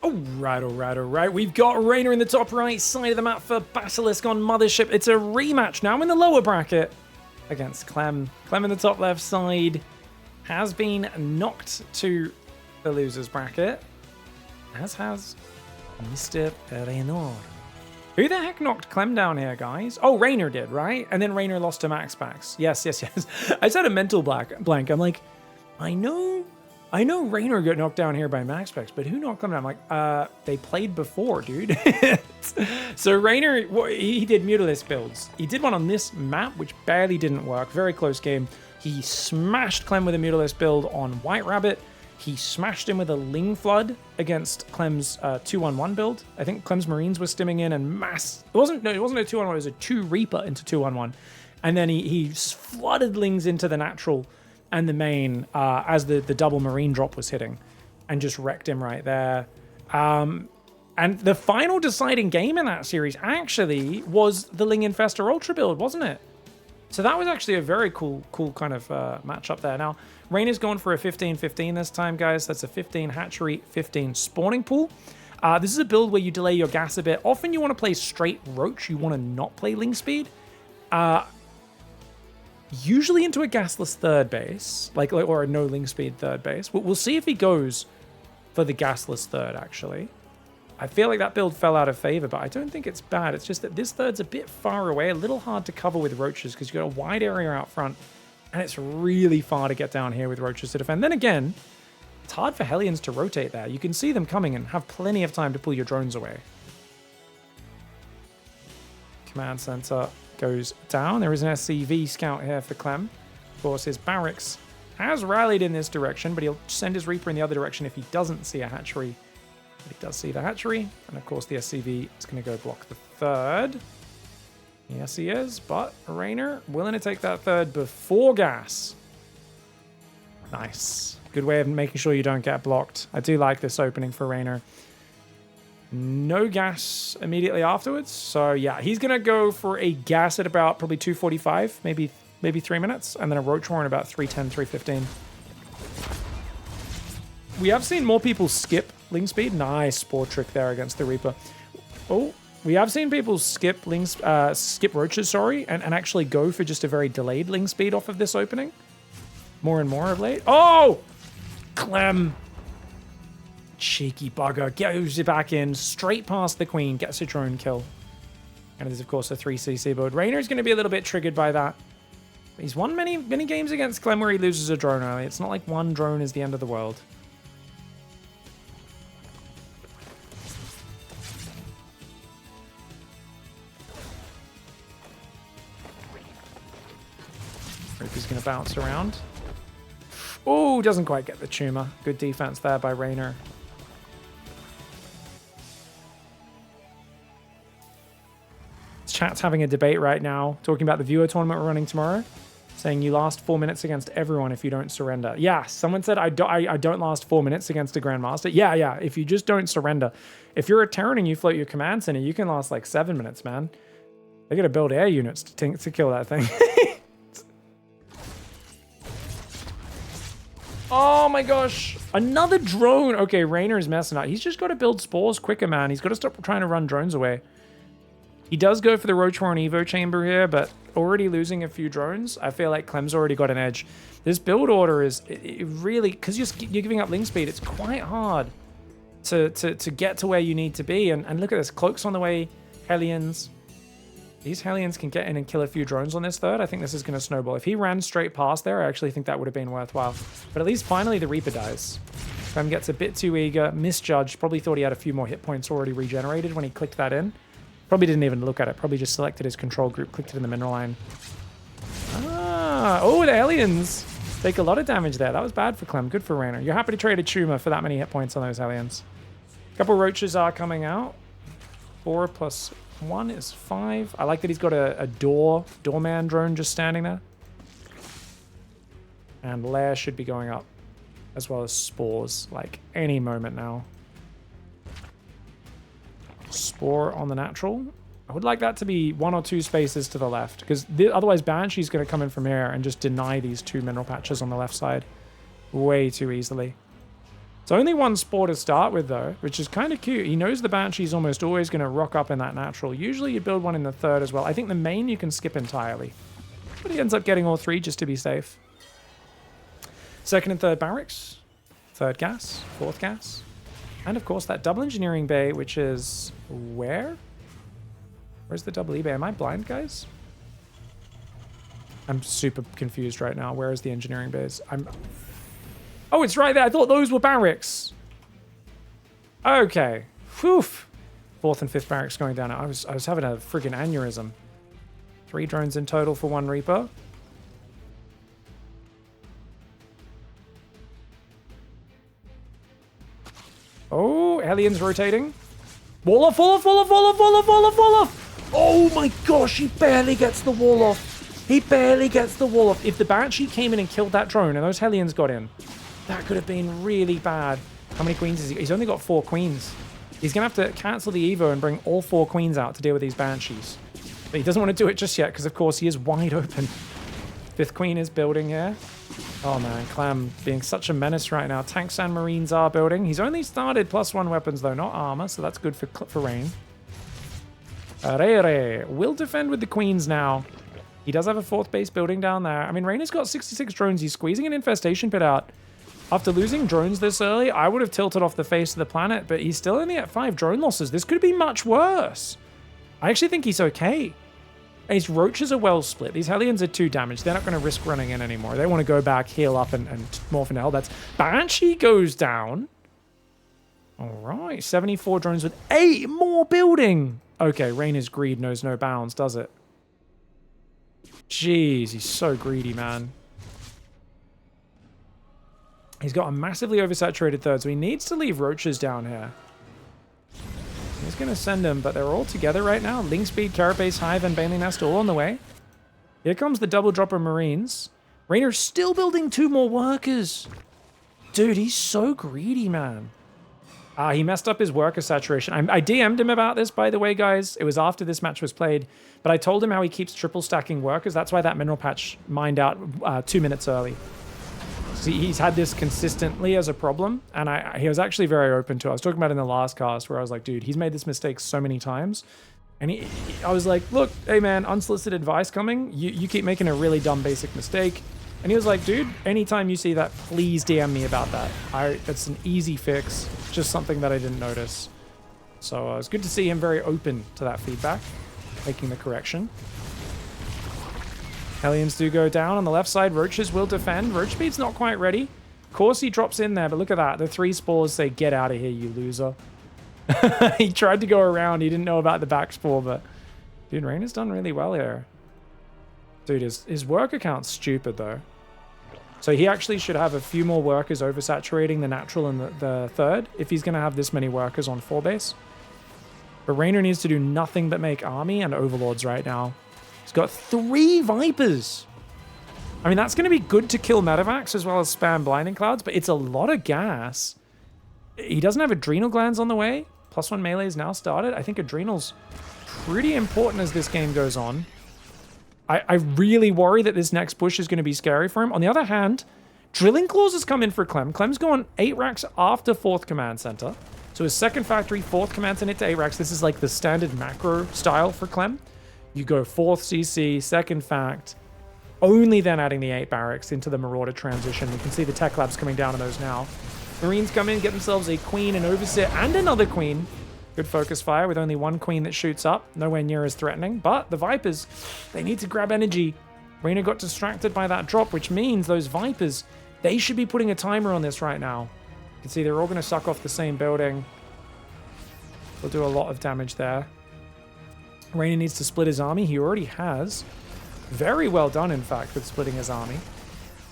All right. We've got REYNOR in the top right side of the map for Basilisk on Mothership. It's a rematch now in the lower bracket against CLEM. CLEM in the top left side has been knocked to the losers bracket, as has Mr. REYNOR. Who the heck knocked CLEM down here, guys? Oh, REYNOR did, right? And then REYNOR lost to MaxPax. Yes. I just had a mental blank. I'm like, I know REYNOR got knocked down here by MaxPax, but who knocked them down? I'm like, they played before, dude. So REYNOR, he did Mutalisk builds. He did one on this map, which barely didn't work. Very close game. He smashed CLEM with a Mutalisk build on White Rabbit. He smashed him with a Ling Flood against CLEM's 2-1-1 build. I think CLEM's Marines were stimming in and it wasn't a 2-1-1, it was a 2 Reaper into 2-1-1. And then he flooded Lings into the natural and the main as the double Marine drop was hitting and just wrecked him right there. And the final deciding game in that series actually was the Ling Infestor Ultra build, wasn't it? So that was actually a very cool kind of matchup there. Now, REYNOR's going for a 15-15 this time, guys. That's a 15 hatchery, 15 spawning pool. This is a build where you delay your gas a bit. Often you want to play straight Roach. You want to not play Ling Speed. Usually into a gasless third base, or a no Ling Speed third base. We'll see if he goes for the gasless third, actually. I feel like that build fell out of favor, but I don't think it's bad. It's just that this third's a bit far away, a little hard to cover with Roaches because you've got a wide area out front, and it's really far to get down here with Roaches to defend. Then again, it's hard for Hellions to rotate there. You can see them coming and have plenty of time to pull your drones away. Command center goes down. There is an SCV scout here for CLEM. Of course, his barracks has rallied in this direction, but he'll send his Reaper in the other direction if he doesn't see a hatchery. But he does see the hatchery, and of course the SCV is going to go block the third. Yes, he is, but REYNOR willing to take that third before gas. Nice. Good way of making sure you don't get blocked. I do like this opening for REYNOR. No gas immediately afterwards, so yeah, he's going to go for a gas at about probably 2:45, maybe 3 minutes, and then a Roach War in about 3:10, 3:15. We have seen more people skip Ling Speed. Nice Spore Trick there against the Reaper. Oh, we have seen people skip Roaches, sorry, and actually go for just a very delayed Ling Speed off of this opening. More and more of late. Oh! CLEM. Cheeky bugger. Goes it back in, straight past the Queen, gets a drone kill. And it is, of course, a 3cc build. REYNOR is going to be a little bit triggered by that. He's won many games against CLEM where he loses a drone early. It's not like one drone is the end of the world. Reaper's going to bounce around. Oh, doesn't quite get the tumor. Good defense there by REYNOR. Chat's having a debate right now, talking about the viewer tournament we're running tomorrow, saying you last 4 minutes against everyone if you don't surrender. Yeah, someone said I don't last 4 minutes against a Grandmaster. Yeah, if you just don't surrender. If you're a Terran and you float your command center, you can last like 7 minutes, man. They gotta build air units to kill that thing. Oh my gosh. Another drone. Okay, REYNOR is messing up. He's just got to build spores quicker, man. He's got to stop trying to run drones away. He does go for the Roach War and Evo Chamber here, but already losing a few drones. I feel like CLEM's already got an edge. This build order is it really, because you're giving up Ling Speed, it's quite hard to get to where you need to be. And look at this. Cloak's on the way. Hellions. These Hellions can get in and kill a few drones on this third. I think this is going to snowball. If he ran straight past there, I actually think that would have been worthwhile. But at least finally the Reaper dies. CLEM gets a bit too eager, misjudged, probably thought he had a few more hit points already regenerated when he clicked that in. Probably didn't even look at it. Probably just selected his control group, clicked it in the mineral line. Oh, the Hellions take a lot of damage there. That was bad for CLEM. Good for REYNOR. You're happy to trade a tumor for that many hit points on those Hellions. A couple Roaches are coming out. 4 plus 1 is 5. I like that he's got a doorman drone just standing there. And Lair should be going up, as well as spores, like any moment now. Spore on the natural. I would like that to be 1 or 2 spaces to the left, because otherwise Banshee's going to come in from here and just deny these 2 mineral patches on the left side way too easily. It's only one spore to start with, though, which is kind of cute. He knows the Banshee's almost always going to rock up in that natural. Usually you build one in the third as well. I think the main you can skip entirely. But he ends up getting all three just to be safe. Second and third barracks. Third gas. Fourth gas. And, of course, that double engineering bay, which is... where? Where's the double E bay? Am I blind, guys? I'm super confused right now. Where is the engineering base? Oh, it's right there. I thought those were barracks. Okay. Whew. Fourth and fifth barracks going down. I was having a friggin' aneurysm. 3 drones in total for 1 Reaper. Oh, Hellions rotating. Wall off, wall off, wall off, wall off, wall off, wall off, wall off. Oh my gosh, he barely gets the wall off. He barely gets the wall off. If the Banshee came in and killed that drone and those Hellions got in, that could have been really bad. How many queens is he? He's only got 4 queens. He's going to have to cancel the Evo and bring all 4 queens out to deal with these Banshees. But he doesn't want to do it just yet because, of course, he is wide open. 5th queen is building here. Oh, man. Clem being such a menace right now. Tanks and Marines are building. He's only started +1 weapons, though, not armor, so that's good for Rain. Rere will defend with the queens now. He does have a 4th base building down there. I mean, Rain has got 66 drones. He's squeezing an infestation pit out. After losing drones this early, I would have tilted off the face of the planet, but he's still only at 5 drone losses. This could be much worse. I actually think he's okay. And his roaches are well split. These Hellions are 2 damage. They're not going to risk running in anymore. They want to go back, heal up, and morph into Hellbats. Banshee goes down. All right, 74 drones with 8 more building. Okay, Rainer's greed knows no bounds, does it? Jeez, he's so greedy, man. He's got a massively oversaturated third, so he needs to leave roaches down here. He's going to send them, but they're all together right now. Link Speed, Carapace, Hive, and Baneling Nest all on the way. Here comes the double dropper Marines. Raynor's still building 2 more workers. Dude, he's so greedy, man. He messed up his worker saturation. I DM'd him about this, by the way, guys. It was after this match was played. But I told him how he keeps triple stacking workers. That's why that mineral patch mined out 2 minutes early. See, he's had this consistently as a problem, and he was actually very open to it. I was talking about it in the last cast where I was like, dude, he's made this mistake so many times. And I was like, look, hey man, unsolicited advice coming. You keep making a really dumb basic mistake. And he was like, dude, anytime you see that, please DM me about that. That's an easy fix, just something that I didn't notice. So it's good to see him very open to that feedback, making the correction. Hellions do go down on the left side. Roaches will defend. Roach Speed's not quite ready. Of course he drops in there, but look at that. The 3 spores say, get out of here, you loser. He tried to go around. He didn't know about the back spore, but... Dude, Rainer's done really well here. Dude, his worker count's stupid, though. So he actually should have a few more workers oversaturating the natural and the third if he's going to have this many workers on 4 base. But Raynor needs to do nothing but make army and overlords right now. He's got 3 Vipers. I mean, that's going to be good to kill Medivacs as well as spam Blinding Clouds, but it's a lot of gas. He doesn't have Adrenal Glands on the way. +1 melee is now started. I think Adrenal's pretty important as this game goes on. I really worry that this next push is going to be scary for him. On the other hand, Drilling Claws has come in for Clem. Clem's going 8 racks after 4th Command Center. So his 2nd factory, 4th Command Center to 8 racks. This is like the standard macro style for Clem. You go 4th CC, 2nd fact, only then adding the 8 barracks into the Marauder transition. You can see the tech labs coming down on those now. Marines come in, get themselves a queen, an overseer, and another queen. Good focus fire with only 1 queen that shoots up. Nowhere near as threatening. But the Vipers, they need to grab energy. Raynor got distracted by that drop, which means those Vipers, they should be putting a timer on this right now. You can see they're all going to suck off the same building. They'll do a lot of damage there. Raynor needs to split his army. He already has. Very well done, in fact, with splitting his army.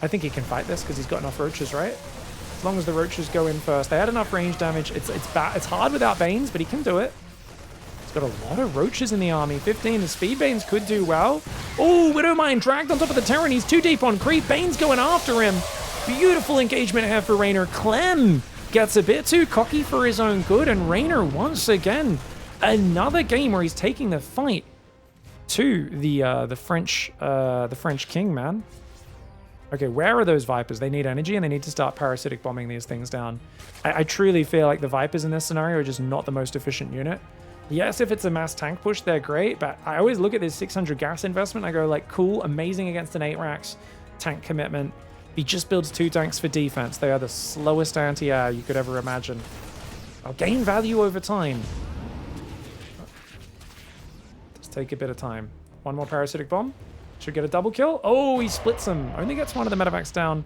I think he can fight this because he's got enough roaches, right? As long as the roaches go in first. They had enough range damage. It's hard without Banes, but he can do it. He's got a lot of roaches in the army. 15. The speed Banes could do well. Oh, Widowmine dragged on top of the Terran. He's too deep on creep. Bane's going after him. Beautiful engagement here for Raynor. Clem gets a bit too cocky for his own good, and Raynor once again, another game where he's taking the fight to the French king, man. Okay, where are those Vipers? They need energy and they need to start parasitic bombing these things down. I truly feel like the Vipers in this scenario are just not the most efficient unit. Yes, if it's a mass tank push, they're great, but I always look at this 600 gas investment. I go like, cool, amazing against an 8 racks tank commitment. He just builds 2 tanks for defense. They are the slowest anti-air you could ever imagine. I'll gain value over time. Just take a bit of time. One more parasitic bomb. Should get a double kill. Oh, he splits them. Only gets one of the medevacs down.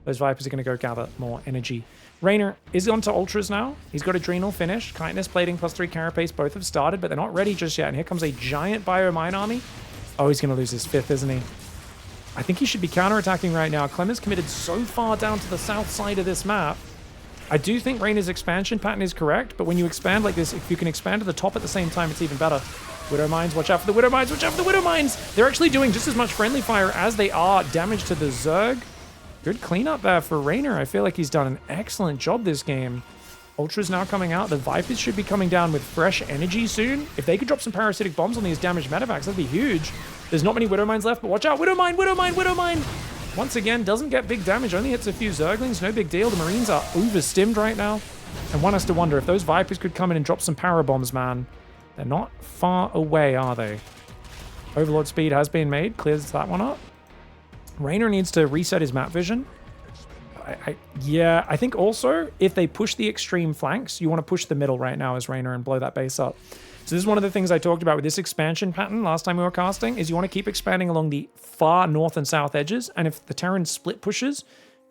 Those Vipers are going to go gather more energy. REYNOR is on to Ultras now. He's got Adrenal finish. Kindness, Plating, +3 Carapace both have started, but they're not ready just yet. And here comes a giant Biomine army. Oh, he's going to lose his 5th, isn't he? I think he should be counterattacking right now. CLEM is committed so far down to the south side of this map. I do think REYNOR's expansion pattern is correct, but when you expand like this, if you can expand to the top at the same time, it's even better. Widow Mines, watch out for the Widow Mines, watch out for the Widow Mines! They're actually doing just as much friendly fire as they are damage to the Zerg. Good cleanup there for REYNOR. I feel like he's done an excellent job this game. Ultra's now coming out. The Vipers should be coming down with fresh energy soon. If they could drop some parasitic bombs on these damaged medevacs, that'd be huge. There's not many Widow Mines left, but watch out. Widow Mine, Widow Mine, Widow Mine! Once again, doesn't get big damage, only hits a few Zerglings, no big deal. The Marines are overstimmed right now. And one has to wonder if those Vipers could come in and drop some power bombs, man. They're not far away, are they? Overlord speed has been made, clears that one up. REYNOR needs to reset his map vision. Yeah, I think also, if they push the extreme flanks, you want to push the middle right now as REYNOR and blow that base up. So this is one of the things I talked about with this expansion pattern last time we were casting, is you want to keep expanding along the far north and south edges, and if the Terran split pushes,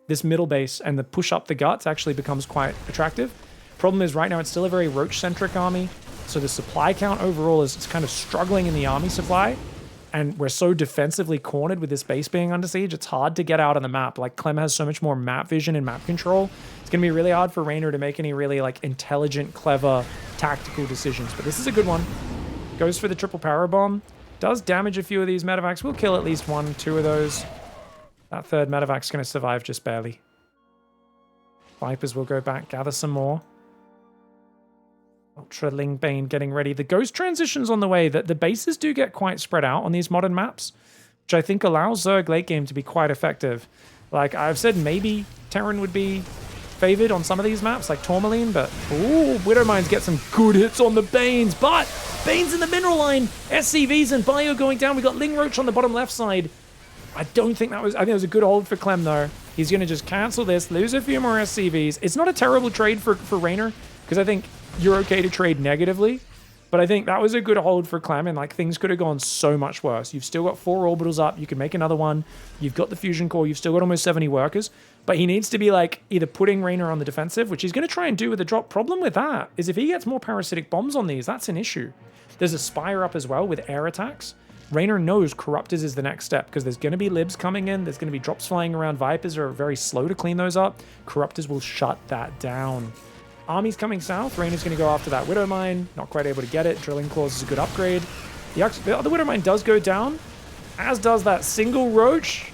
this middle base and the push up the guts actually becomes quite attractive. Problem is right now it's still a very roach-centric army, so the supply count overall is it's kind of struggling in the army supply, and we're so defensively cornered with this base being under siege, it's hard to get out on the map. Like, CLEM has so much more map vision and map control. It's going to be really hard for REYNOR to make any really, like, intelligent, clever, tactical decisions. But this is a good one. Goes for the triple power bomb. Does damage a few of these medevacs. We'll kill at least 1, 2 of those. That third medevac's going to survive just barely. Vipers will go back, gather some more. Ultra Lingbane getting ready. The Ghost transition's on the way. The bases do get quite spread out on these modern maps, which I think allows Zerg late game to be quite effective. Like, I've said maybe Terran would be favored on some of these maps, like Tourmaline, but ooh, Widow Mines get some good hits on the Banes, but Banes in the mineral line, SCVs and Bio going down. We got Ling Roach on the bottom left side. I think it was a good hold for CLEM though. He's going to just cancel this, lose a few more SCVs. It's not a terrible trade for REYNOR, because I think you're okay to trade negatively, but I think that was a good hold for CLEM, and like things could have gone so much worse. You've still got 4 orbitals up, you can make another one, you've got the fusion core, you've still got almost 70 workers, but he needs to be like either putting REYNOR on the defensive, which he's going to try and do with the drop. Problem with that is if he gets more parasitic bombs on these, that's an issue. There's a Spire up as well with air attacks. REYNOR knows Corruptors is the next step because there's going to be libs coming in, there's going to be drops flying around. Vipers are very slow to clean those up. Corruptors will shut that down. Army's coming south. REYNOR's going to go after that Widow Mine. Not quite able to get it. Drilling Claws is a good upgrade. The other Widow Mine does go down, as does that single Roach.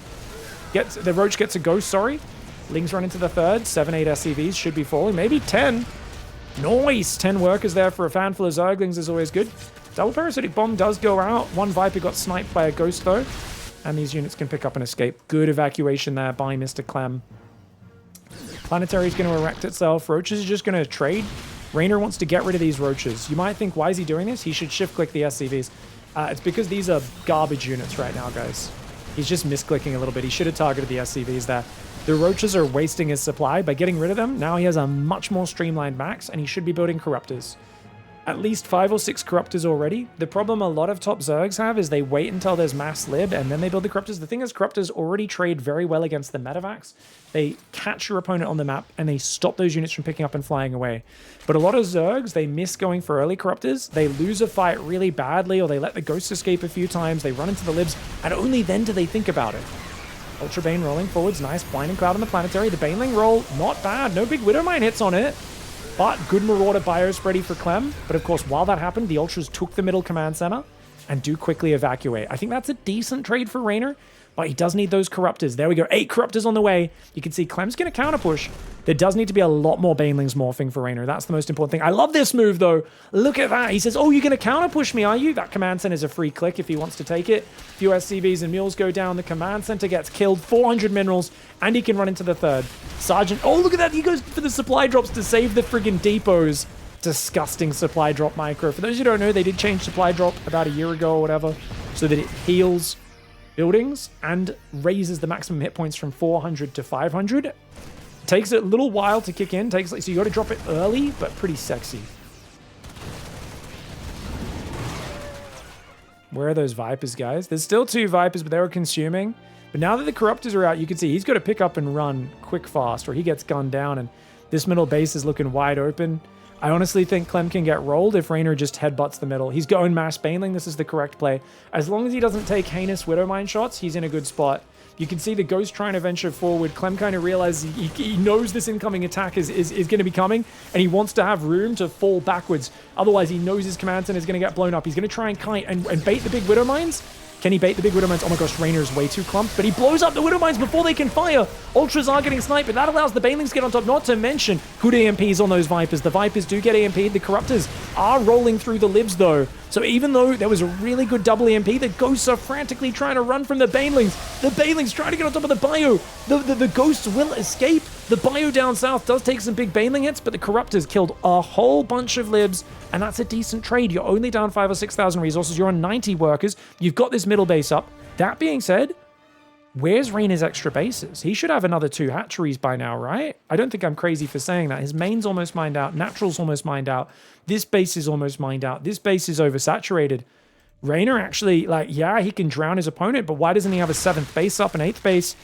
The Roach gets a ghost, sorry. Lings run into the third. 7, 8 SCVs should be falling. Maybe 10. Nice! 10 workers there for a fanful of Zerglings is always good. Double Parasitic Bomb does go out. One Viper got sniped by a ghost, though. And these units can pick up and escape. Good evacuation there by Mr. CLEM. Planetary is going to erect itself. Roaches are just going to trade. REYNOR wants to get rid of these Roaches. You might think, why is he doing this? He should shift-click the SCVs. It's because these are garbage units right now, guys. He's just misclicking a little bit. He should have targeted the SCVs there. The Roaches are wasting his supply. By getting rid of them, now he has a much more streamlined max, and he should be building Corruptors. At least 5 or 6 Corruptors already. The problem a lot of top Zergs have is they wait until there's mass lib, and then they build the Corruptors. The thing is, Corruptors already trade very well against the medevacs. They catch your opponent on the map, and they stop those units from picking up and flying away. But a lot of Zergs, they miss going for early Corruptors. They lose a fight really badly, or they let the Ghosts escape a few times. They run into the libs, and only then do they think about it. Ultra Bane rolling forwards. Nice. Blinding Cloud on the Planetary. The Baneling roll, not bad. No big Widow Mine hits on it. But good Marauder bios ready for CLEM. But of course, while that happened, the Ultras took the middle command center and do quickly evacuate. I think that's a decent trade for REYNOR, but he does need those Corruptors. There we go. 8 Corruptors on the way. You can see CLEM's going to counter push. There does need to be a lot more Banelings morphing for REYNOR. That's the most important thing. I love this move, though. Look at that. He says, oh, you're going to counter push me, are you? That command center is a free click if he wants to take it. A few SCVs and mules go down. The command center gets killed. 400 minerals, and he can run into the third. Sergeant, oh, look at that. He goes for the supply drops to save the friggin' depots. Disgusting supply drop micro. For those who don't know, they did change supply drop about a year ago or whatever so that it heals buildings and raises the maximum hit points from 400 to 500. Takes a little while to kick in. So you got to drop it early, but pretty sexy. Where are those Vipers, guys? There's still 2 Vipers, but they were consuming. But now that the Corruptors are out, you can see he's got to pick up and run quick fast or he gets gunned down. And this middle base is looking wide open. I honestly think CLEM can get rolled if REYNOR just headbutts the middle. He's going mass Baneling. This is the correct play. As long as he doesn't take heinous Widowmine shots, he's in a good spot. You can see the Ghost trying to venture forward. CLEM kind of realizes he knows this incoming attack is going to be coming, and he wants to have room to fall backwards. Otherwise, he knows his command center is going to get blown up. He's going to try and kite and bait the big Widowmines. Can he bait the big Widowmines? Oh my gosh, REYNOR's way too clumped, but he blows up the Widowmines before they can fire. Ultras are getting sniped, but that allows the Banelings to get on top, not to mention good AMPs on those Vipers. The Vipers do get AMP'd. The Corruptors are rolling through the libs, though. So even though there was a really good double AMP, the Ghosts are frantically trying to run from the Banelings. The Banelings trying to get on top of the bio. The Ghosts will escape. The bio down south does take some big Baneling hits, but the Corruptors killed a whole bunch of libs, and that's a decent trade. You're only down 5,000 or 6,000 resources. You're on 90 workers. You've got this middle base up. That being said, where's REYNOR's extra bases? He should have another 2 hatcheries by now, right? I don't think I'm crazy for saying that. His main's almost mined out. Natural's almost mined out. This base is almost mined out. This base is oversaturated. REYNOR actually, like, yeah, he can drown his opponent, but why doesn't he have a 7th base up, an 8th base?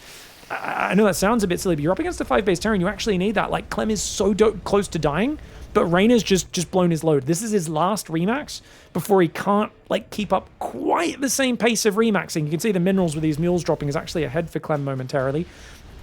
I know that sounds a bit silly, but you're up against a 5-base Terran. You actually need that. Like, CLEM is so close to dying, but REYNOR's just blown his load. This is his last Remax before he can't, like, keep up quite the same pace of Remaxing. You can see the minerals with these mules dropping is actually ahead for CLEM momentarily.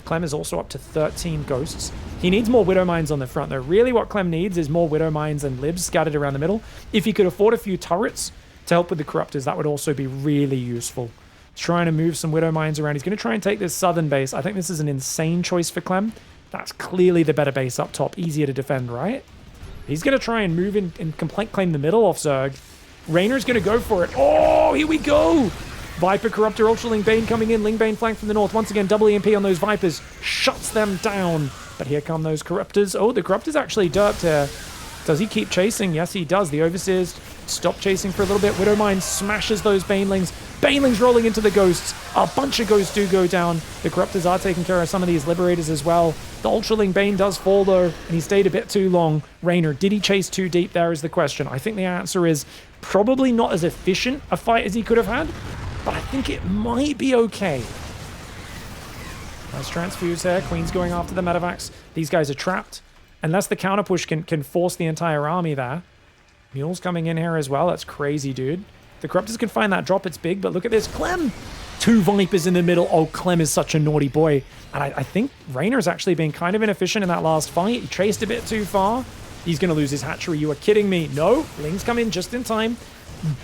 CLEM is also up to 13 Ghosts. He needs more Widowmines on the front, though. Really what CLEM needs is more Widowmines and libs scattered around the middle. If he could afford a few turrets to help with the Corruptors, that would also be really useful. Trying to move some Widowmines around. He's going to try and take this southern base. I think this is an insane choice for CLEM. That's clearly the better base up top. Easier to defend, right? He's going to try and move in and claim the middle off Zerg. REYNOR's going to go for it. Oh, here we go. Viper, Corruptor, Ultra Lingbane coming in. Lingbane flank from the north. Once again, double EMP on those Vipers. Shuts them down. But here come those Corruptors. Oh, the Corruptor's actually derped here. Does he keep chasing? Yes, he does. The Overseers stop chasing for a little bit. Widowmine smashes those Banelings. Banelings rolling into the Ghosts. A bunch of Ghosts do go down. The Corruptors are taking care of some of these Liberators as well. The Ultraling Bane does fall, though, and he stayed a bit too long. REYNOR, did he chase too deep? There is the question. I think the answer is probably not as efficient a fight as he could have had, but I think it might be okay. Nice transfuse here. Queen's going after the Medivacs. These guys are trapped. Unless the counter push can force the entire army there. Mule's coming in here as well. That's crazy, dude. The Corruptors can find that drop. It's big, but look at this. CLEM! 2 Vipers in the middle. Oh, CLEM is such a naughty boy. And I think REYNOR's actually been kind of inefficient in that last fight. He chased a bit too far. He's going to lose his hatchery. You are kidding me. No, Lings come in just in time.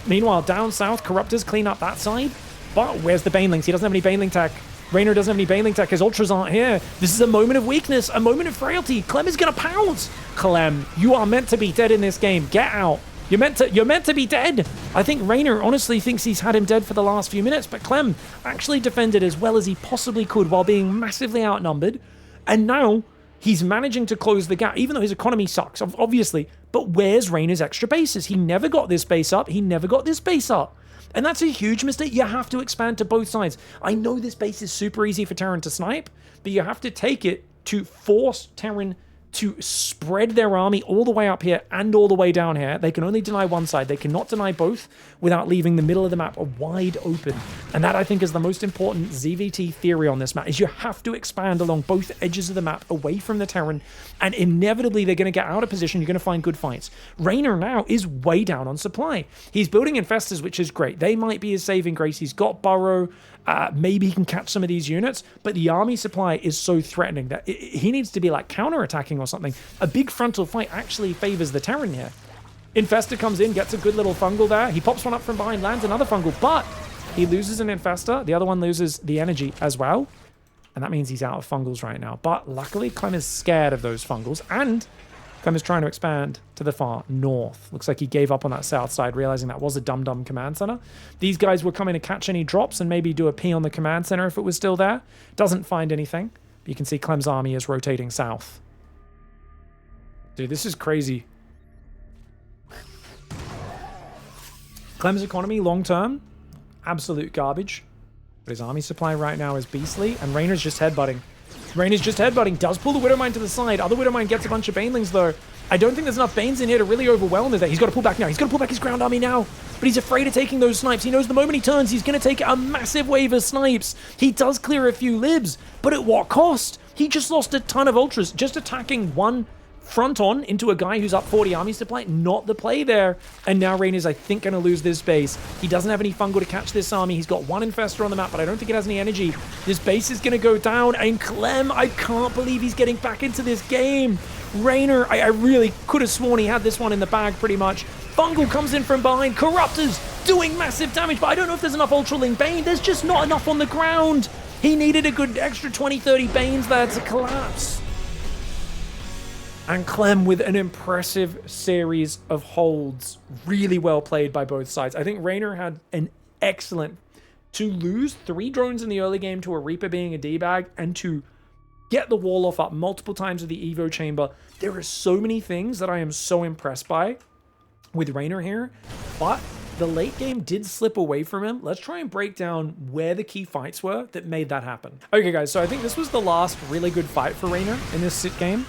Meanwhile, down south, Corruptors clean up that side. But where's the Banelings? He doesn't have any Baneling tech. REYNOR doesn't have any Baneling tech. His Ultras aren't here. This is a moment of weakness, a moment of frailty. CLEM is going to pounce. CLEM, you are meant to be dead in this game. Get out. You're meant to be dead. I think REYNOR honestly thinks he's had him dead for the last few minutes, but CLEM actually defended as well as he possibly could while being massively outnumbered. And now he's managing to close the gap, even though his economy sucks, obviously. But where's REYNOR's extra bases? He never got this base up. He never got this base up. And that's a huge mistake. You have to expand to both sides. I know this base is super easy for Terran to snipe, but you have to take it to force Terran to spread their army all the way up here and all the way down here. They can only deny one side. They cannot deny both without leaving the middle of the map wide open. And that, I think, is the most important ZVT theory on this map, is you have to expand along both edges of the map away from the Terran, and inevitably they're going to get out of position. You're going to find good fights. REYNOR now is way down on supply. He's building Infestors, which is great. They might be his saving grace. He's got Burrow. Maybe he can catch some of these units, but the army supply is so threatening that he needs to be like counter-attacking or something. A big frontal fight actually favors the Terran here. Infestor comes in, gets a good little fungal there. He pops one up from behind, lands another fungal, but he loses an Infestor. The other one loses the energy as well. And that means he's out of fungals right now. But luckily, Clem is scared of those fungals. And Clem is trying to expand to the far north. Looks like he gave up on that south side, realizing that was a dum-dum command center. These guys were coming to catch any drops and maybe do a P on the command center if it was still there. Doesn't find anything. But you can see Clem's army is rotating south. Dude, this is crazy. Clem's economy long-term, absolute garbage. But his army supply right now is beastly, and Reynor's just headbutting. Reynor's just headbutting, does pull the Widowmine to the side. Other Widowmine gets a bunch of Banelings, though. I don't think there's enough Banes in here to really overwhelm it. He's got to pull back now. He's got to pull back his ground army now. But he's afraid of taking those snipes. He knows the moment he turns, he's going to take a massive wave of snipes. He does clear a few libs, but at what cost? He just lost a ton of ultras, just attacking one front on into a guy who's up 40 army supply. Not the play there. And now Reynor's, I think, going to lose this base. He doesn't have any fungal to catch this army. He's got one infestor on the map, but I don't think it has any energy. This base is going to go down. And Clem, I can't believe he's getting back into this game. Reynor, I really could have sworn he had this one in the bag pretty much. Fungal comes in from behind. Corruptors doing massive damage, but I don't know if there's enough Ultraling Bane. There's just not enough on the ground. He needed a good extra 20, 30 Banes there to collapse. And Clem with an impressive series of holds. Really well played by both sides. I think Reynor had an excellent... To lose 3 drones in the early game to a Reaper being a D-bag and to get the wall off up multiple times with the Evo chamber. There are so many things that I am so impressed by with Reynor here. But the late game did slip away from him. Let's try and break down where the key fights were that made that happen. Okay, guys, so I think this was the last really good fight for Reynor in this sit game,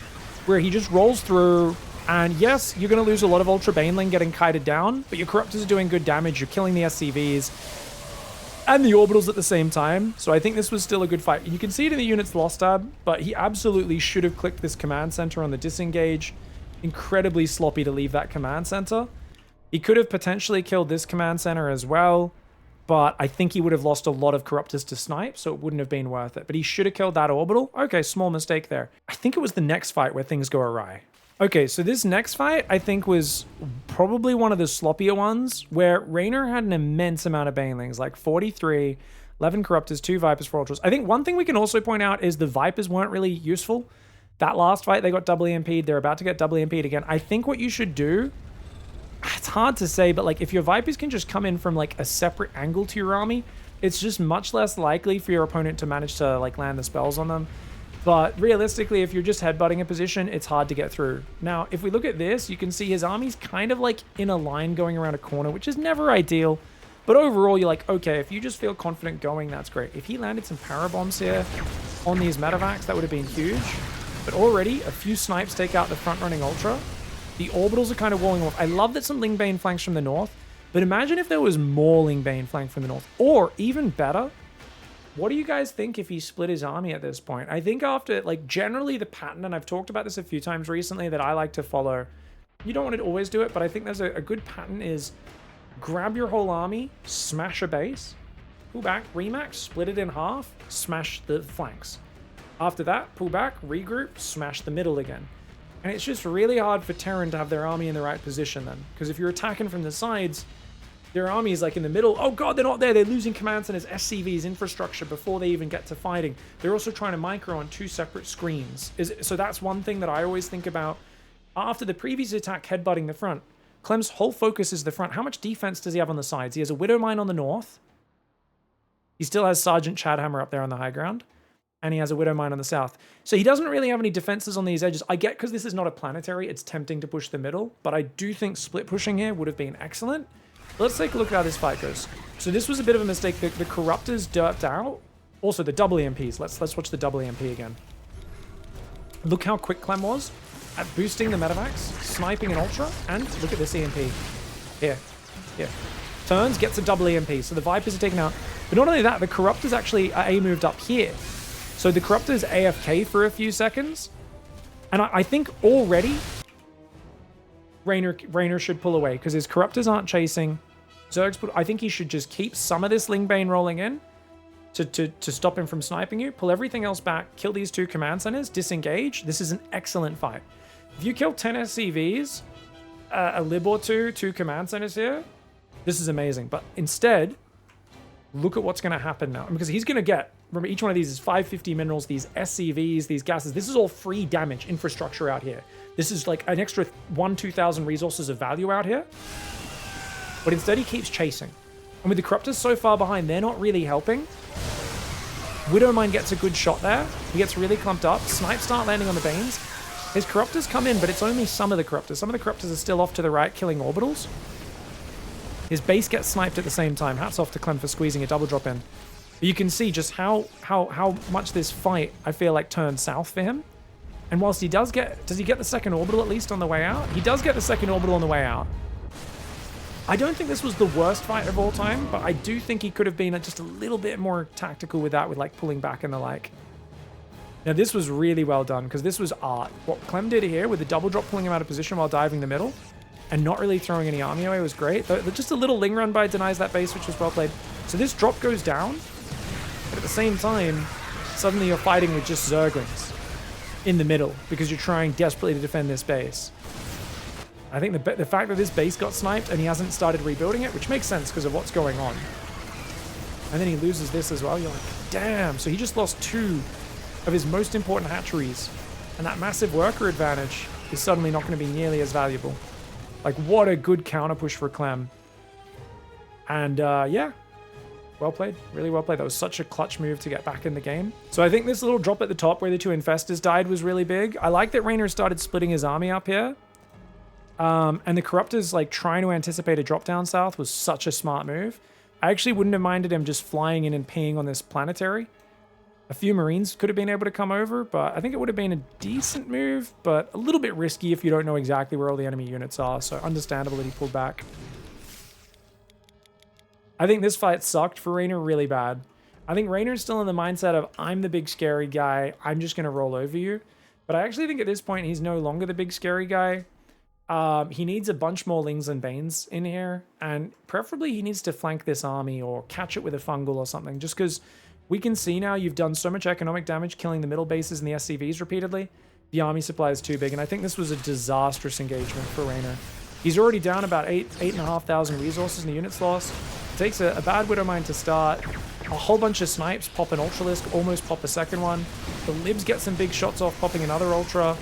where he just rolls through, and yes, you're going to lose a lot of Ultra Baneling getting kited down, but your Corruptors are doing good damage, you're killing the SCVs, and the Orbitals at the same time, so I think this was still a good fight. You can see it in the units lost tab, but he absolutely should have clicked this command center on the disengage. Incredibly sloppy to leave that command center. He could have potentially killed this command center as well, but I think he would have lost a lot of Corruptors to snipe, so it wouldn't have been worth it. But he should have killed that Orbital. Okay, small mistake there. I think it was the next fight where things go awry. Okay, so this next fight, I think, was probably one of the sloppier ones, where Reynor had an immense amount of Banelings, like 43, 11 Corruptors, 2 Vipers, 4 Ultras. I think one thing we can also point out is the Vipers weren't really useful. That last fight, they got double EMP'd. They're about to get double EMP'd again. I think what you should do... It's hard to say, but like if your Vipers can just come in from like a separate angle to your army, it's just much less likely for your opponent to manage to like land the spells on them. But realistically, if you're just headbutting a position, it's hard to get through. Now, if we look at this, you can see his army's kind of like in a line going around a corner, which is never ideal. But overall, you're like, okay, if you just feel confident going, that's great. If he landed some power bombs here on these medevacs, that would have been huge. But already, a few snipes take out the front-running Ultra. The Orbitals are kind of walling off. I love that some Lingbane flanks from the north, but imagine if there was more Lingbane flank from the north. Or, even better, what do you guys think if he split his army at this point? I think after, like, generally the pattern, and I've talked about this a few times recently that I like to follow. You don't want to always do it, but I think there's a good pattern is grab your whole army, smash a base, pull back, remax, split it in half, smash the flanks. After that, pull back, regroup, smash the middle again. And it's just really hard for Terran to have their army in the right position then. Because if you're attacking from the sides, their army is like in the middle. Oh god, they're not there. They're losing command centers, SCVs, infrastructure before they even get to fighting. They're also trying to micro on 2 separate screens. So that's one thing that I always think about. After the previous attack headbutting the front, Clem's whole focus is the front. How much defense does he have on the sides? He has a Widowmine on the north. He still has Sergeant Chadhammer up there on the high ground. And he has a Widowmine on the south. So he doesn't really have any defenses on these edges. I get because this is not a planetary, it's tempting to push the middle, but I do think split pushing here would have been excellent. Let's take a look at how this fight goes. So this was a bit of a mistake. The Corruptors derped out. Also, the double EMPs. Let's watch the double EMP again. Look how quick Clem was at boosting the medevacs, sniping an Ultra, and look at this EMP. Here. Turns, gets a double EMP. So the Vipers are taken out. But not only that, the Corruptors actually are A-moved up here. So the Corruptor's AFK for a few seconds. And I think already Reynor should pull away because his Corruptors aren't chasing. I think he should just keep some of this Lingbane rolling in to stop him from sniping you. Pull everything else back. Kill these 2 command centers. Disengage. This is an excellent fight. If you kill 10 SCVs, a Lib or 2 command centers here, this is amazing. But instead, look at what's going to happen now. Because he's going to get remember, each one of these is 550 minerals, these SCVs, these gases. This is all free damage infrastructure out here. This is like an extra 2,000 resources of value out here. But instead he keeps chasing. And with the Corruptors so far behind, they're not really helping. Widowmine gets a good shot there. He gets really clumped up. Snipes start landing on the Banes. His Corruptors come in, but it's only some of the Corruptors. Some of the Corruptors are still off to the right, killing orbitals. His base gets sniped at the same time. Hats off to Clem for squeezing a double drop in. But you can see just how much this fight, I feel like, turned south for him. And whilst he does he get the second orbital at least on the way out? He does get the second orbital on the way out. I don't think this was the worst fight of all time, but I do think he could have been just a little bit more tactical with that, with like pulling back and the like. Now this was really well done because this was art. What Clem did here with the double drop pulling him out of position while diving the middle and not really throwing any army away was great. Just a little Ling run by denies that base, which was well played. So this drop goes down, but at the same time, suddenly you're fighting with just Zerglings in the middle because you're trying desperately to defend this base. I think the fact that this base got sniped and he hasn't started rebuilding it, which makes sense because of what's going on. And then he loses this as well. You're like, damn. So he just lost 2 of his most important hatcheries. And that massive worker advantage is suddenly not going to be nearly as valuable. Like, what a good counter push for Clem. And yeah, well played. Really well played. That was such a clutch move to get back in the game. So I think this little drop at the top where the 2 Infestors died was really big. I like that REYNOR started splitting his army up here. And the Corruptors, like, trying to anticipate a drop down south was such a smart move. I actually wouldn't have minded him just flying in and peeing on this planetary. A few Marines could have been able to come over, but I think it would have been a decent move, but a little bit risky if you don't know exactly where all the enemy units are, so understandable that he pulled back. I think this fight sucked for REYNOR really bad. I think REYNOR's still in the mindset of, I'm the big scary guy, I'm just going to roll over you. But I actually think at this point he's no longer the big scary guy. He needs a bunch more Lings and Banes in here, and preferably he needs to flank this army or catch it with a fungal or something, just because we can see now you've done so much economic damage killing the middle bases and the SCVs repeatedly. The army supply is too big, and I think this was a disastrous engagement for REYNOR. He's already down about 8,500 resources in the units lost. Takes a bad Widowmine to start. A whole bunch of snipes, pop an Ultralisk, almost pop a second one. The Libs get some big shots off, popping another Ultra.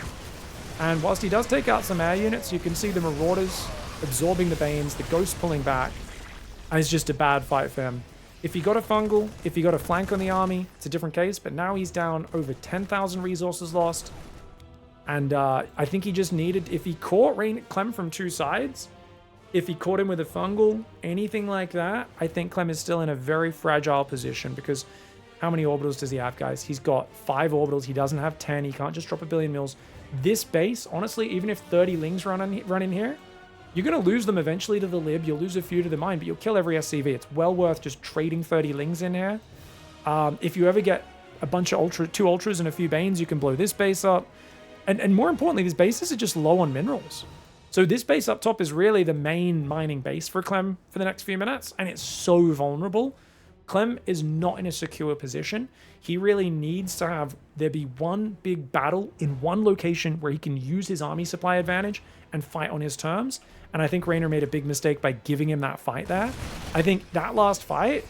And whilst he does take out some air units, you can see the Marauders absorbing the Banes, the Ghosts pulling back. And it's just a bad fight for him. If he got a fungal, if he got a flank on the army, it's a different case. But now he's down over 10,000 resources lost. And I think he just needed, if he caught Clem from 2 sides, if he caught him with a fungal, anything like that, I think Clem is still in a very fragile position because how many orbitals does he have, guys? He's got 5 orbitals. He doesn't have 10. He can't just drop a billion mils. This base, honestly, even if 30 Lings run in here, you're going to lose them eventually to the Lib. You'll lose a few to the Mine, but you'll kill every SCV. It's well worth just trading 30 Lings in here. If you ever get a bunch of 2 Ultras and a few Banes, you can blow this base up. And more importantly, these bases are just low on minerals. So this base up top is really the main mining base for Clem for the next few minutes, and it's so vulnerable. Clem is not in a secure position. He really needs to have there be one big battle in one location where he can use his army supply advantage and fight on his terms. And I think REYNOR made a big mistake by giving him that fight there. I think that last fight,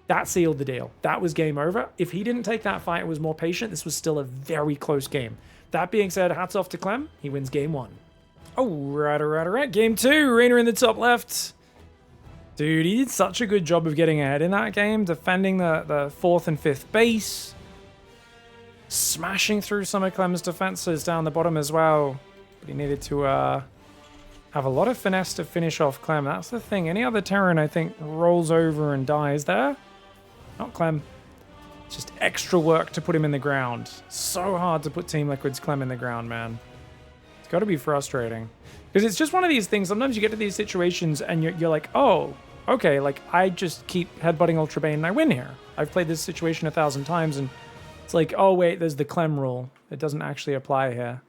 that sealed the deal. That was game over. If he didn't take that fight and was more patient, this was still a very close game. That being said, hats off to Clem. He wins game 1. Alright. Game 2, REYNOR in the top left. Dude, he did such a good job of getting ahead in that game, defending the 4th and 5th base, smashing through some of Clem's defenses down the bottom as well. But he needed to have a lot of finesse to finish off Clem. That's the thing. Any other Terran, I think, rolls over and dies there. Not Clem. It's just extra work to put him in the ground. So hard to put Team Liquid's Clem in the ground, man. It's got to be frustrating. Because it's just one of these things. Sometimes you get to these situations and you're like, oh, okay, like I just keep headbutting Ultra Bane and I win here. I've played this situation 1,000 times and it's like, oh wait, there's the Clem rule. It doesn't actually apply here.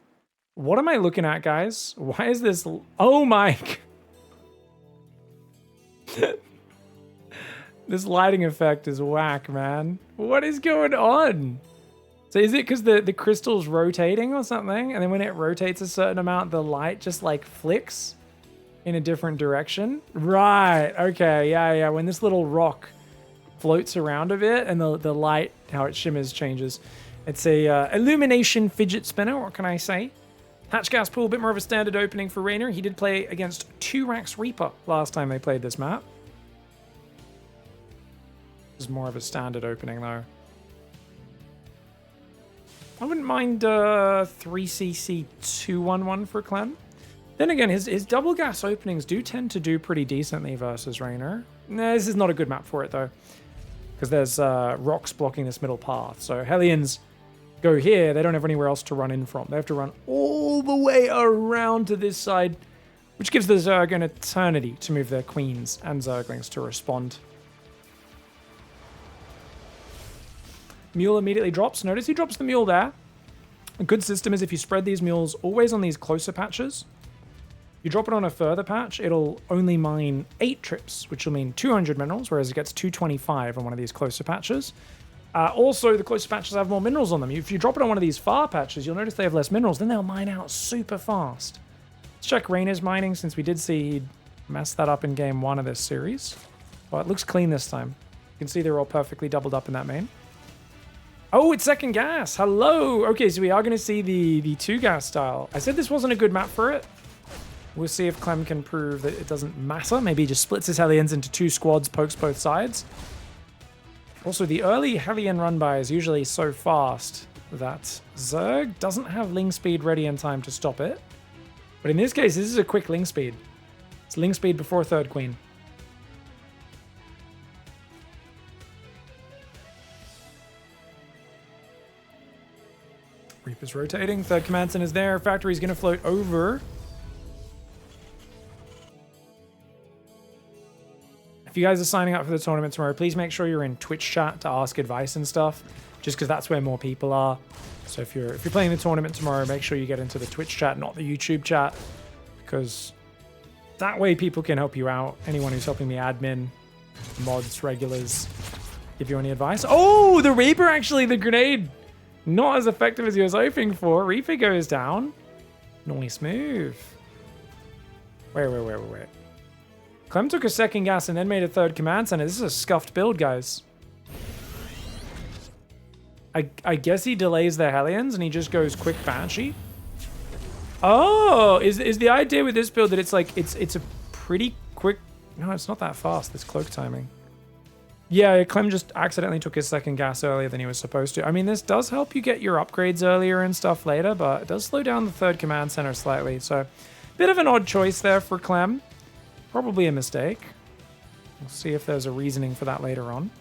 What am I looking at, guys? Why is this? Oh my. This lighting effect is whack, man. What is going on? So is it because the crystal's rotating or something? And then when it rotates a certain amount, the light just like flicks in a different direction? Right, okay, yeah. When this little rock floats around a bit, and the light, how it shimmers, changes. It's a illumination fidget spinner, what can I say? Hatch gas pool, a bit more of a standard opening for REYNOR. He did play against 2-Rax Reaper last time they played this map. This is more of a standard opening, though. I wouldn't mind 3cc 211 for CLEM. Then again, his double gas openings do tend to do pretty decently versus REYNOR. Nah, this is not a good map for it, though, because there's rocks blocking this middle path. So Hellions go here, they don't have anywhere else to run in from. They have to run all the way around to this side, which gives the Zerg an eternity to move their queens and Zerglings to respond. Mule immediately drops. Notice he drops the mule there. A good system is if you spread these mules always on these closer patches. You drop it on a further patch, it'll only mine 8 trips, which will mean 200 minerals, whereas it gets 225 on one of these closer patches. Also, the closer patches have more minerals on them. If you drop it on one of these far patches, you'll notice they have less minerals. Then they'll mine out super fast. Let's check REYNOR's mining, since we did see he'd messed that up in game 1 of this series. Well, it looks clean this time. You can see they're all perfectly doubled up in that main. Oh, it's second gas. Hello. Okay, so we are going to see the 2-gas style. I said this wasn't a good map for it. We'll see if CLEM can prove that it doesn't matter. Maybe he just splits his Hellions into 2 squads, pokes both sides. Also, the early Hellion run-by is usually so fast that Zerg doesn't have Ling speed ready in time to stop it. But in this case, this is a quick Ling speed. It's Ling speed before 3rd Queen. Reaper's rotating. 3rd Command Center is there. Factory's going to float over. If you guys are signing up for the tournament tomorrow, please make sure you're in Twitch chat to ask advice and stuff, just because that's where more people are. So if you're playing the tournament tomorrow, make sure you get into the Twitch chat, not the YouTube chat, because that way people can help you out. Anyone who's helping the admin, mods, regulars, give you any advice. Oh, the Reaper, actually, the grenade, not as effective as he was hoping for. Reaper goes down. Nice move. Wait. CLEM took a second gas and then made a 3rd command center. This is a scuffed build, guys. I guess he delays their Hellions and he just goes quick Banshee. Oh, is the idea with this build that it's like it's a pretty quick? No, it's not that fast. This cloak timing. Yeah, CLEM just accidentally took his second gas earlier than he was supposed to. I mean, this does help you get your upgrades earlier and stuff later, but it does slow down the 3rd command center slightly. So, bit of an odd choice there for CLEM. Probably a mistake. We'll see if there's a reasoning for that later on.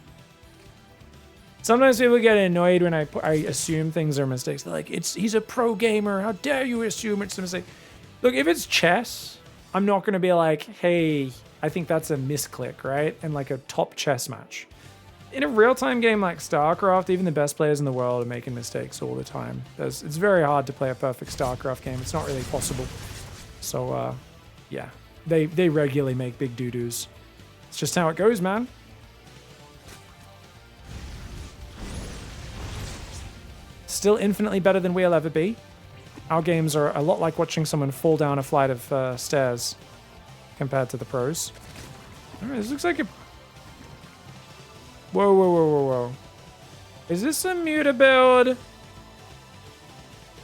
Sometimes people get annoyed when I assume things are mistakes. They're like, he's a pro gamer. How dare you assume it's a mistake? Look, if it's chess, I'm not going to be like, hey, I think that's a misclick, right? In like a top chess match. In a real-time game like StarCraft, even the best players in the world are making mistakes all the time. It's very hard to play a perfect StarCraft game. It's not really possible. So, yeah. They regularly make big doo-doos. It's just how it goes, man. Still infinitely better than we'll ever be. Our games are a lot like watching someone fall down a flight of stairs compared to the pros. All right, this looks like a... Whoa. Is this a muta build?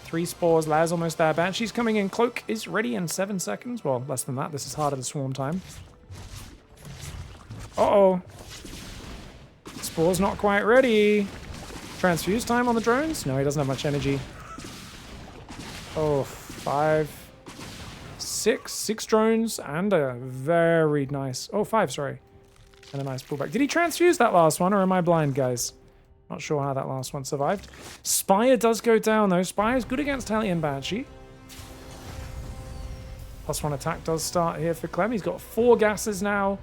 3 spores, Laz almost there. Banshee's coming in. Cloak is ready in 7 seconds. Well, less than that. This is harder to swarm time. Uh-oh. Spore's not quite ready. Transfuse time on the drones? No, he doesn't have much energy. Oh, 5, 6 drones and a very nice... Oh, 5, sorry. And a nice pullback. Did he transfuse that last one, or am I blind, guys? Not sure how that last one survived. Spire does go down, though. Spire's good against Hellion Banshee. +1 attack does start here for CLEM. He's got 4 gases now.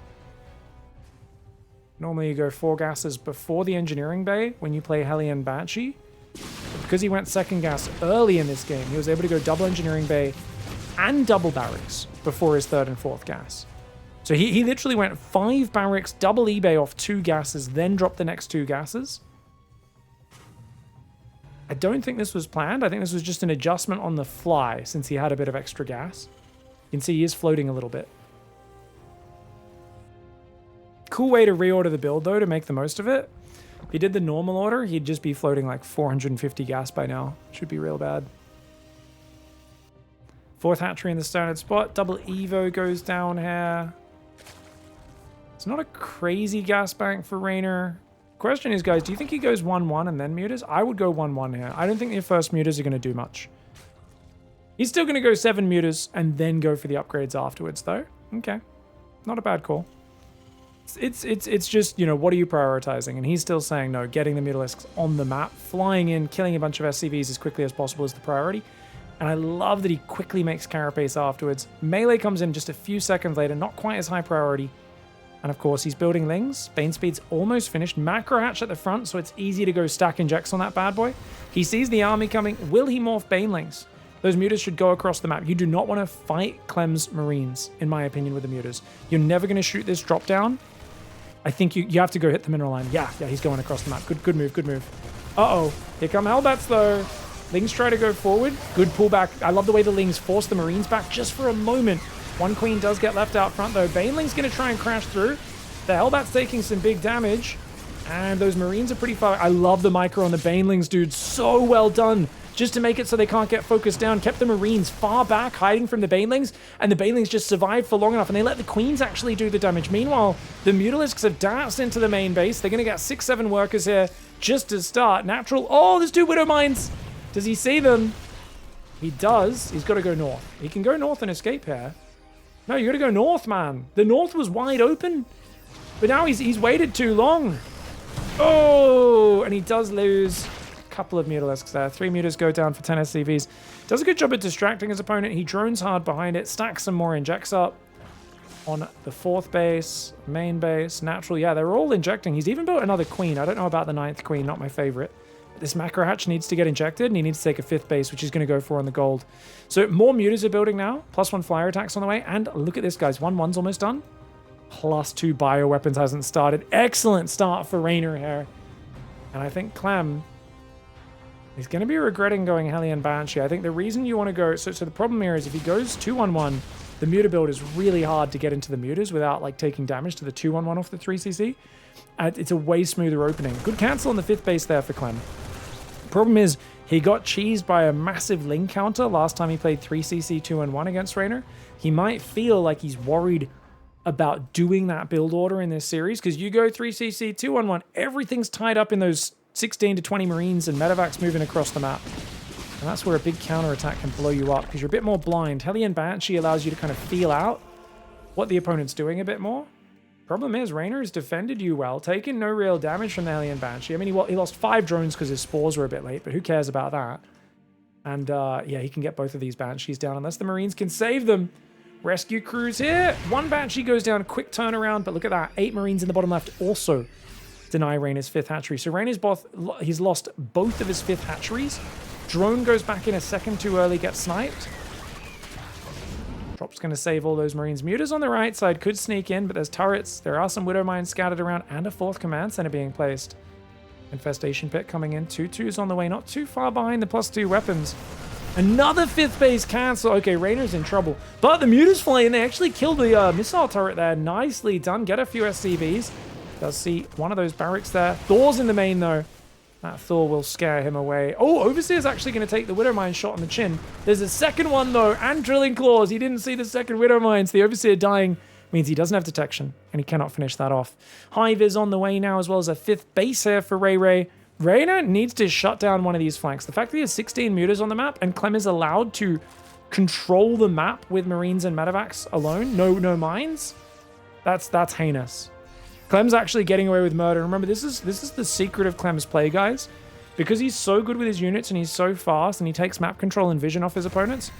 Normally you go 4 gases before the engineering bay when you play Hellion Banshee. But because he went second gas early in this game, he was able to go double engineering bay and double barracks before his 3rd and 4th gas. So he literally went 5 barracks, double eBay off 2 gases, then dropped the next 2 gases. I don't think this was planned. I think this was just an adjustment on the fly since he had a bit of extra gas. You can see he is floating a little bit. Cool way to reorder the build, though, to make the most of it. If he did the normal order, he'd just be floating like 450 gas by now. Should be real bad. 4th hatchery in the standard spot. Double Evo goes down here. It's not a crazy gas bank for REYNOR. Question is, guys, do you think he goes 1-1 and then mutas? I would go 1-1 here. I don't think the first mutas are going to do much. He's still going to go 7 mutas and then go for the upgrades afterwards, though. Okay. Not a bad call. It's just, you know, what are you prioritizing? And he's still saying, no, getting the Mutalisks on the map, flying in, killing a bunch of SCVs as quickly as possible is the priority. And I love that he quickly makes Carapace afterwards. Melee comes in just a few seconds later, not quite as high priority. And of course, he's building Lings. Bane Speed's almost finished. Macro Hatch at the front, so it's easy to go stack injects on that bad boy. He sees the army coming. Will he morph Banelings? Those mutas should go across the map. You do not want to fight Clem's Marines, in my opinion, with the mutas. You're never going to shoot this drop down. I think you have to go hit the mineral line. Yeah, he's going across the map. Good move, good move. Uh-oh. Here come Hellbats, though. Lings try to go forward. Good pullback. I love the way the Lings force the Marines back just for a moment. One Queen does get left out front, though. Baneling's going to try and crash through. The Hellbat's taking some big damage. And those Marines are pretty far. I love the micro on the Banelings, dude. So well done. Just to make it so they can't get focused down. Kept the Marines far back, hiding from the Banelings. And the Banelings just survived for long enough. And they let the Queens actually do the damage. Meanwhile, the Mutalisks have danced into the main base. They're going to get 6-7 workers here just to start. Natural. Oh, there's 2 Widow Mines. Does he see them? He does. He's got to go north. He can go north and escape here. No, you got to go north, man. The north was wide open. But now he's waited too long. Oh, and he does lose a couple of Mutalisks there. 3 mutas go down for 10 SCVs. Does a good job at distracting his opponent. He drones hard behind it, stacks some more injects up on the 4th base, main base, natural. Yeah, they're all injecting. He's even built another Queen. I don't know about the 9th Queen, not my favorite. This Macro Hatch needs to get injected, and he needs to take a 5th base, which he's going to go for on the gold. So more mutas are building now. +1 flyer attacks on the way. And look at this, guys. 1-1's almost done. +2 bioweapons hasn't started. Excellent start for REYNOR here. And I think Clem is going to be regretting going Hellion Banshee. I think the reason you want to go... So the problem here is if he goes 2-1-1, the muta build is really hard to get into the mutas without like taking damage to the 2-1-1 off the 3cc. It's a way smoother opening. Good cancel on the 5th base there for Clem. Problem is, he got cheesed by a massive Ling counter last time he played 3cc 2-1 against REYNOR. He might feel like he's worried about doing that build order in this series, because you go 3cc 2-1, everything's tied up in those 16 to 20 Marines and medevacs moving across the map. And that's where a big counterattack can blow you up, because you're a bit more blind. Hellion Banshee allows you to kind of feel out what the opponent's doing a bit more. Problem is, REYNOR has defended you well, taken no real damage from the Hellion Banshee. I mean, he lost 5 drones because his spores were a bit late, but who cares about that? And yeah, he can get both of these Banshees down unless the Marines can save them. Rescue crews here. 1 Banshee goes down, quick turnaround, but look at that. 8 Marines in the bottom left also deny REYNOR's 5th hatchery. So he's lost both of his 5th hatcheries. Drone goes back in a second too early, gets sniped. Drop's going to save all those Marines. Mutas on the right side could sneak in, but there's turrets. There are some Widow Mines scattered around and a 4th command center being placed. Infestation pit coming in. 2-2s on the way, not too far behind the +2 weapons. Another 5th base cancel. Okay, REYNOR's in trouble. But the mutas fly in. They actually killed the missile turret there. Nicely done. Get a few SCVs. Does see one of those barracks there. Thor's in the main, though. That Thor will scare him away. Oh, Overseer's actually going to take the Widow Mine shot on the chin. There's a second one, though, and Drilling Claws. He didn't see the second Widow Mines. The Overseer dying means he doesn't have detection, and he cannot finish that off. Hive is on the way now, as well as a 5th base here for Ray. REYNOR needs to shut down one of these flanks. The fact that he has 16 mutas on the map, and Clem is allowed to control the map with Marines and medevacs alone, no mines, that's heinous. Clem's actually getting away with murder. Remember, this is the secret of Clem's play, guys. Because he's so good with his units and he's so fast and he takes map control and vision off his opponents,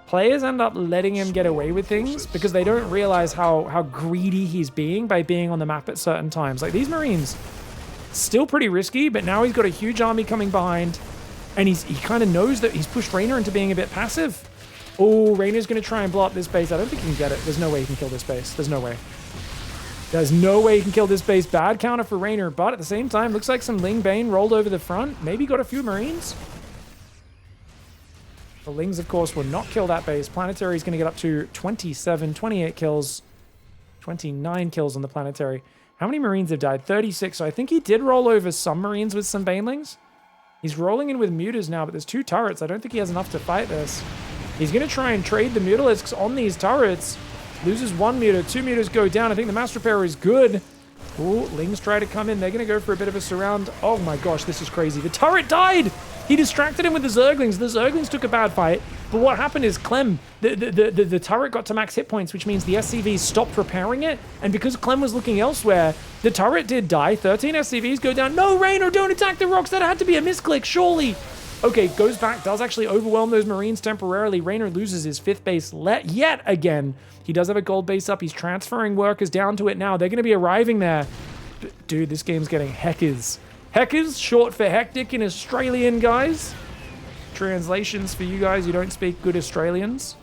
players end up letting him get away with things because they don't realize how greedy he's being by being on the map at certain times. Like these Marines, still pretty risky, but now he's got a huge army coming behind and he kind of knows that he's pushed REYNOR into being a bit passive. Oh, REYNOR's going to try and blow up this base. I don't think he can get it. There's no way he can kill this base. There's no way. There's no way he can kill this base. Bad counter for REYNOR, but at the same time, looks like some Ling Bane rolled over the front. Maybe got a few Marines. The Lings, of course, will not kill that base. Planetary is going to get up to 27, 28 kills, 29 kills on the Planetary. How many Marines have died? 36. So I think he did roll over some Marines with some Banelings. He's rolling in with Mutas now, but there's 2 turrets. I don't think he has enough to fight this. He's going to try and trade the Mutalisks on these turrets. Loses 1 Muta, 2 Mutas go down. I think the Mass Repair is good. Ooh, Lings try to come in. They're going to go for a bit of a surround. Oh my gosh, this is crazy. The turret died! He distracted him with the Zerglings. The Zerglings took a bad fight. But what happened is Clem, the turret got to max hit points, which means the SCVs stopped repairing it. And because Clem was looking elsewhere, the turret did die. 13 SCVs go down. No, REYNOR, don't attack the rocks. That had to be a misclick, surely. Okay, goes back, does actually overwhelm those Marines temporarily. REYNOR loses his 5th base yet again. He does have a gold base up. He's transferring workers down to it now. They're going to be arriving there. Dude, this game's getting heckers. Heckers, short for hectic in Australian, guys. Translations for you guys who don't speak good Australians.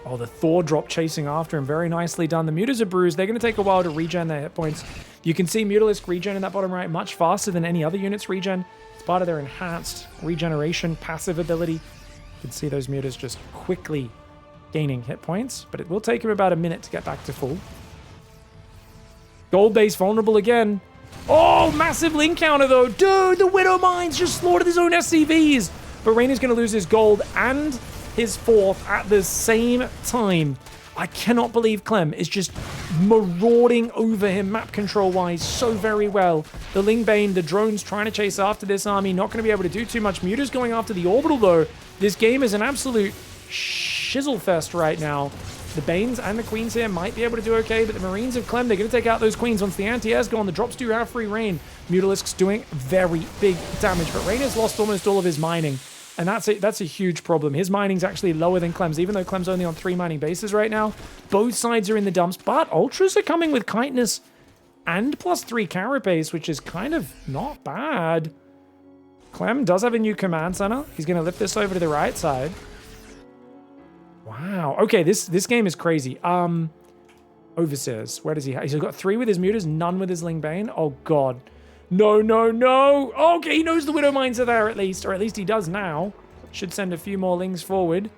Oh, the Thor drop chasing after him. Very nicely done. The Mutas are bruised. They're going to take a while to regen their hit points. You can see Mutalisk regen in that bottom right much faster than any other units regen. It's part of their enhanced regeneration passive ability. You can see those Mutas just quickly gaining hit points, but it will take him about a minute to get back to full. Gold base vulnerable again. Oh, massive Ling counter though. Dude, the Widow Mines just slaughtered his own SCVs. But REYNOR's going to lose his gold and his 4th at the same time. I cannot believe Clem is just marauding over him map control-wise so very well. The Ling Bane, the drones trying to chase after this army, not going to be able to do too much. Muta's going after the orbital though. This game is an absolute shizzle fest right now. The Banes and the Queens here might be able to do okay, but the Marines of Clem, they're going to take out those Queens. Once the anti-air's gone, the drops do have free reign. Mutalisk's doing very big damage, but REYNOR's lost almost all of his mining, and that's a huge problem. His mining's actually lower than Clem's, even though Clem's only on 3 mining bases right now. Both sides are in the dumps, but Ultras are coming with Kindness and +3 Carapace, which is kind of not bad. Clem does have a new command center. He's going to lift this over to the right side. Wow. Okay, this game is crazy. Overseers. Where does he have? He's got 3 with his Mutas, none with his Ling Bane. Oh, God. No, no, no. Okay, he knows the Widow Mines are there at least, or at least he does now. Should send a few more Lings forward.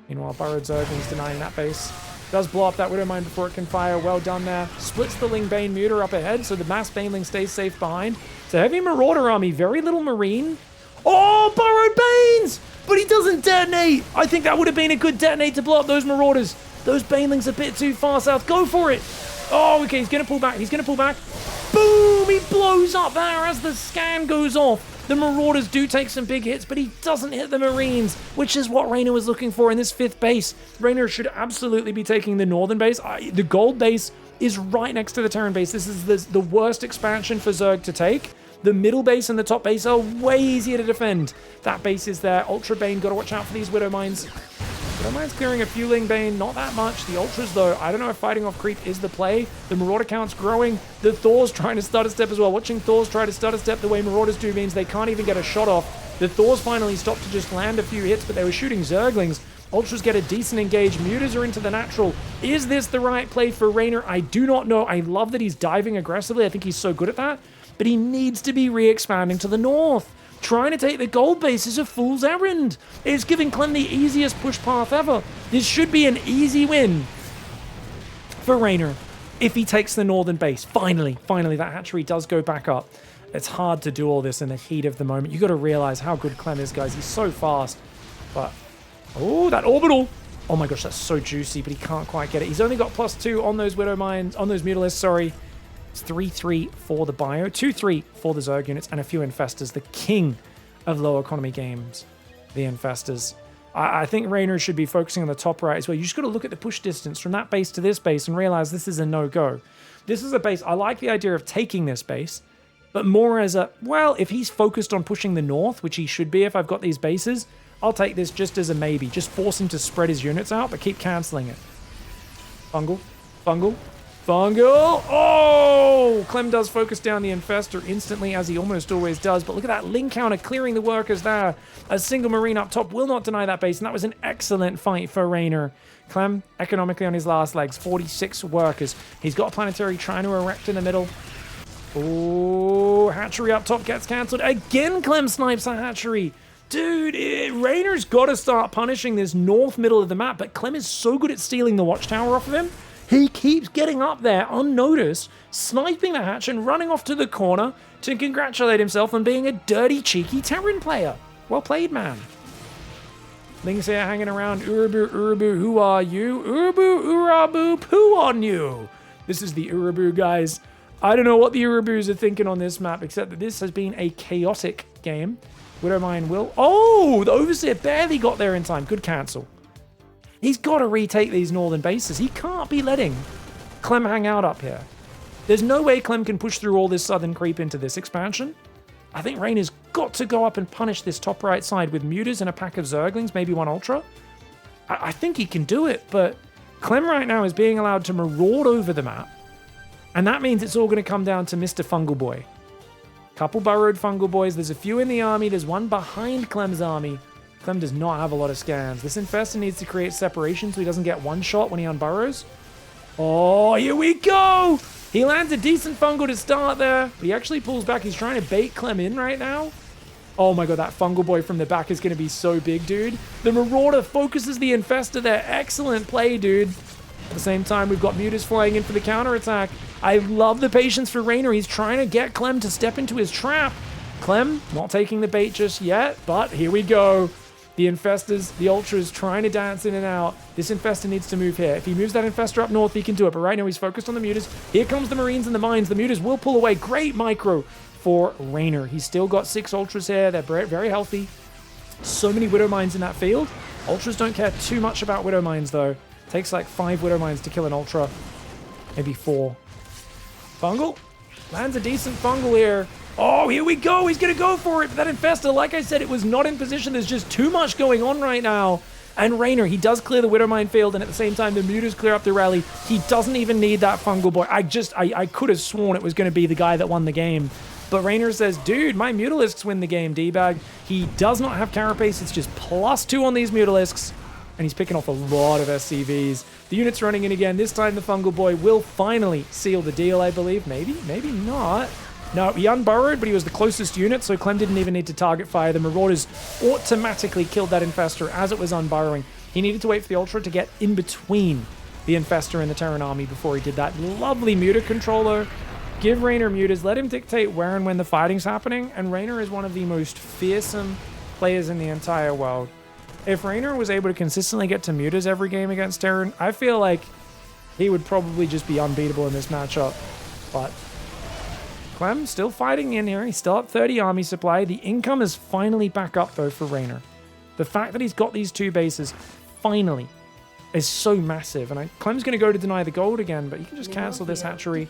Meanwhile, Burrowed Zergling's denying that base. Does blow up that Widow Mine before it can fire. Well done there. Splits the Ling Bane Muta up ahead, so the mass Baneling stays safe behind. It's a heavy Marauder army. Very little Marine. Oh, Burrowed Banes! But he doesn't detonate. I think that would have been a good detonate to blow up those Marauders. Those Banelings a bit too far south. Go for it. Oh, okay. He's going to pull back. He's going to pull back. Boom! He blows up there as the scan goes off. The Marauders do take some big hits, but he doesn't hit the Marines, which is what REYNOR was looking for in this 5th base. REYNOR should absolutely be taking the northern base. The gold base is right next to the Terran base. This is the worst expansion for Zerg to take. The middle base and the top base are way easier to defend. That base is there. Ultra Bane, got to watch out for these Widow Mines. Widow Mines clearing a few Ling Bane, not that much. The Ultras, though, I don't know if fighting off creep is the play. The Marauder count's growing. The Thor's trying to stutter step as well. Watching Thor's try to stutter step the way Marauders do means they can't even get a shot off. The Thor's finally stopped to just land a few hits, but they were shooting Zerglings. Ultras get a decent engage. Mutas are into the natural. Is this the right play for REYNOR? I do not know. I love that he's diving aggressively. I think he's so good at that. But he needs to be re-expanding to the north. Trying to take the gold base is a fool's errand. It's giving Clem the easiest push path ever. This should be an easy win for REYNOR if he takes the northern base. Finally, that hatchery does go back up. It's hard to do all this in the heat of the moment. You got to realize how good Clem is, guys. He's so fast. But, oh, that orbital. Oh my gosh, that's so juicy, but he can't quite get it. He's only got +2 on those Widow Mines, on those Mutalisks, sorry. It's 3-3 for the bio, 2-3 for the Zerg units, and a few Infestors. The king of low economy games, the Infestors. I think REYNOR should be focusing on the top right as well. You just got to look at the push distance from that base to this base and realize this is a no-go. This is a base, I like the idea of taking this base, but more as a, well, if he's focused on pushing the north, which he should be if I've got these bases, I'll take this just as a maybe. Just force him to spread his units out, but keep cancelling it. Fungal, Fungal. Fungal! Oh! Clem does focus down the Infestor instantly, as he almost always does. But look at that Ling counter clearing the workers there. A single Marine up top will not deny that base, and that was an excellent fight for REYNOR. Clem, economically on his last legs, 46 workers. He's got a planetary trying to erect in the middle. Oh, hatchery up top gets cancelled. Again, Clem snipes a hatchery. Dude, REYNOR's got to start punishing this north middle of the map, but Clem is so good at stealing the watchtower off of him. He keeps getting up there unnoticed, sniping the hatch and running off to the corner to congratulate himself on being a dirty, cheeky Terran player. Well played, man. Ling's here hanging around. Urubu, Urubu, who are you? Urubu, Urabu, poo on you. This is the Urubu, guys. I don't know what the Urubus are thinking on this map, except that this has been a chaotic game. Widowmine will... Oh, the Overseer barely got there in time. Good cancel. He's got to retake these northern bases. He can't be letting Clem hang out up here. There's no way Clem can push through all this southern creep into this expansion. I think Reynor's got to go up and punish this top right side with Mutas and a pack of Zerglings, maybe one Ultra. I think he can do it, but Clem right now is being allowed to maraud over the map, and that means it's all going to come down to Mr. Fungal Boy. Couple burrowed Fungal Boys. There's a few in the army. There's one behind Clem's army. Clem does not have a lot of scans. This Infestor needs to create separation so he doesn't get one shot when he unburrows. Oh, here we go! He lands a decent Fungal to start there. He actually pulls back. He's trying to bait Clem in right now. Oh my god, that Fungal Boy from the back is going to be so big, dude. The Marauder focuses the Infestor there. Excellent play, dude. At the same time, we've got Mutas flying in for the counterattack. I love the patience for Reynor. He's trying to get Clem to step into his trap. Clem not taking the bait just yet, but here we go. The Infestors, the Ultras trying to dance in and out. This Infestor needs to move here. If he moves that Infestor up north, he can do it. But right now he's focused on the Mutas. Here comes the Marines and the Mines. The Mutas will pull away. Great micro for Reynor. He's still got 6 Ultras here. They're very healthy. So many Widow Mines in that field. Ultras don't care too much about Widow Mines though. Takes like 5 Widow Mines to kill an Ultra. Maybe 4. Fungal. Lands a decent Fungal here. Oh, here we go. He's going to go for it. That Infestor, like I said, it was not in position. There's just too much going on right now. And Reynor, he does clear the Widowmine field, and at the same time, the Mutas clear up the rally. He doesn't even need that Fungal Boy. I could have sworn it was going to be the guy that won the game. But Reynor says, dude, my Mutalisks win the game, D-Bag. He does not have Carapace. It's just +2 on these Mutalisks. And he's picking off a lot of SCVs. The unit's running in again. This time, the Fungal Boy will finally seal the deal, I believe. Maybe not. No, he unburrowed, but he was the closest unit, so Clem didn't even need to target fire. The Marauders automatically killed that Infestor as it was unburrowing. He needed to wait for the Ultra to get in between the Infestor and the Terran army before he did that. Lovely Muta controller. Give Reynor Mutas. Let him dictate where and when the fighting's happening, and Reynor is one of the most fearsome players in the entire world. If Reynor was able to consistently get to Mutas every game against Terran, I feel like he would probably just be unbeatable in this matchup, but... Clem still fighting in here. He's still up 30 army supply. The income is finally back up, though, for Reynor. The fact that he's got these 2 bases, finally, is so massive. And Clem's going to go to deny the gold again, but you can just cancel this hatchery.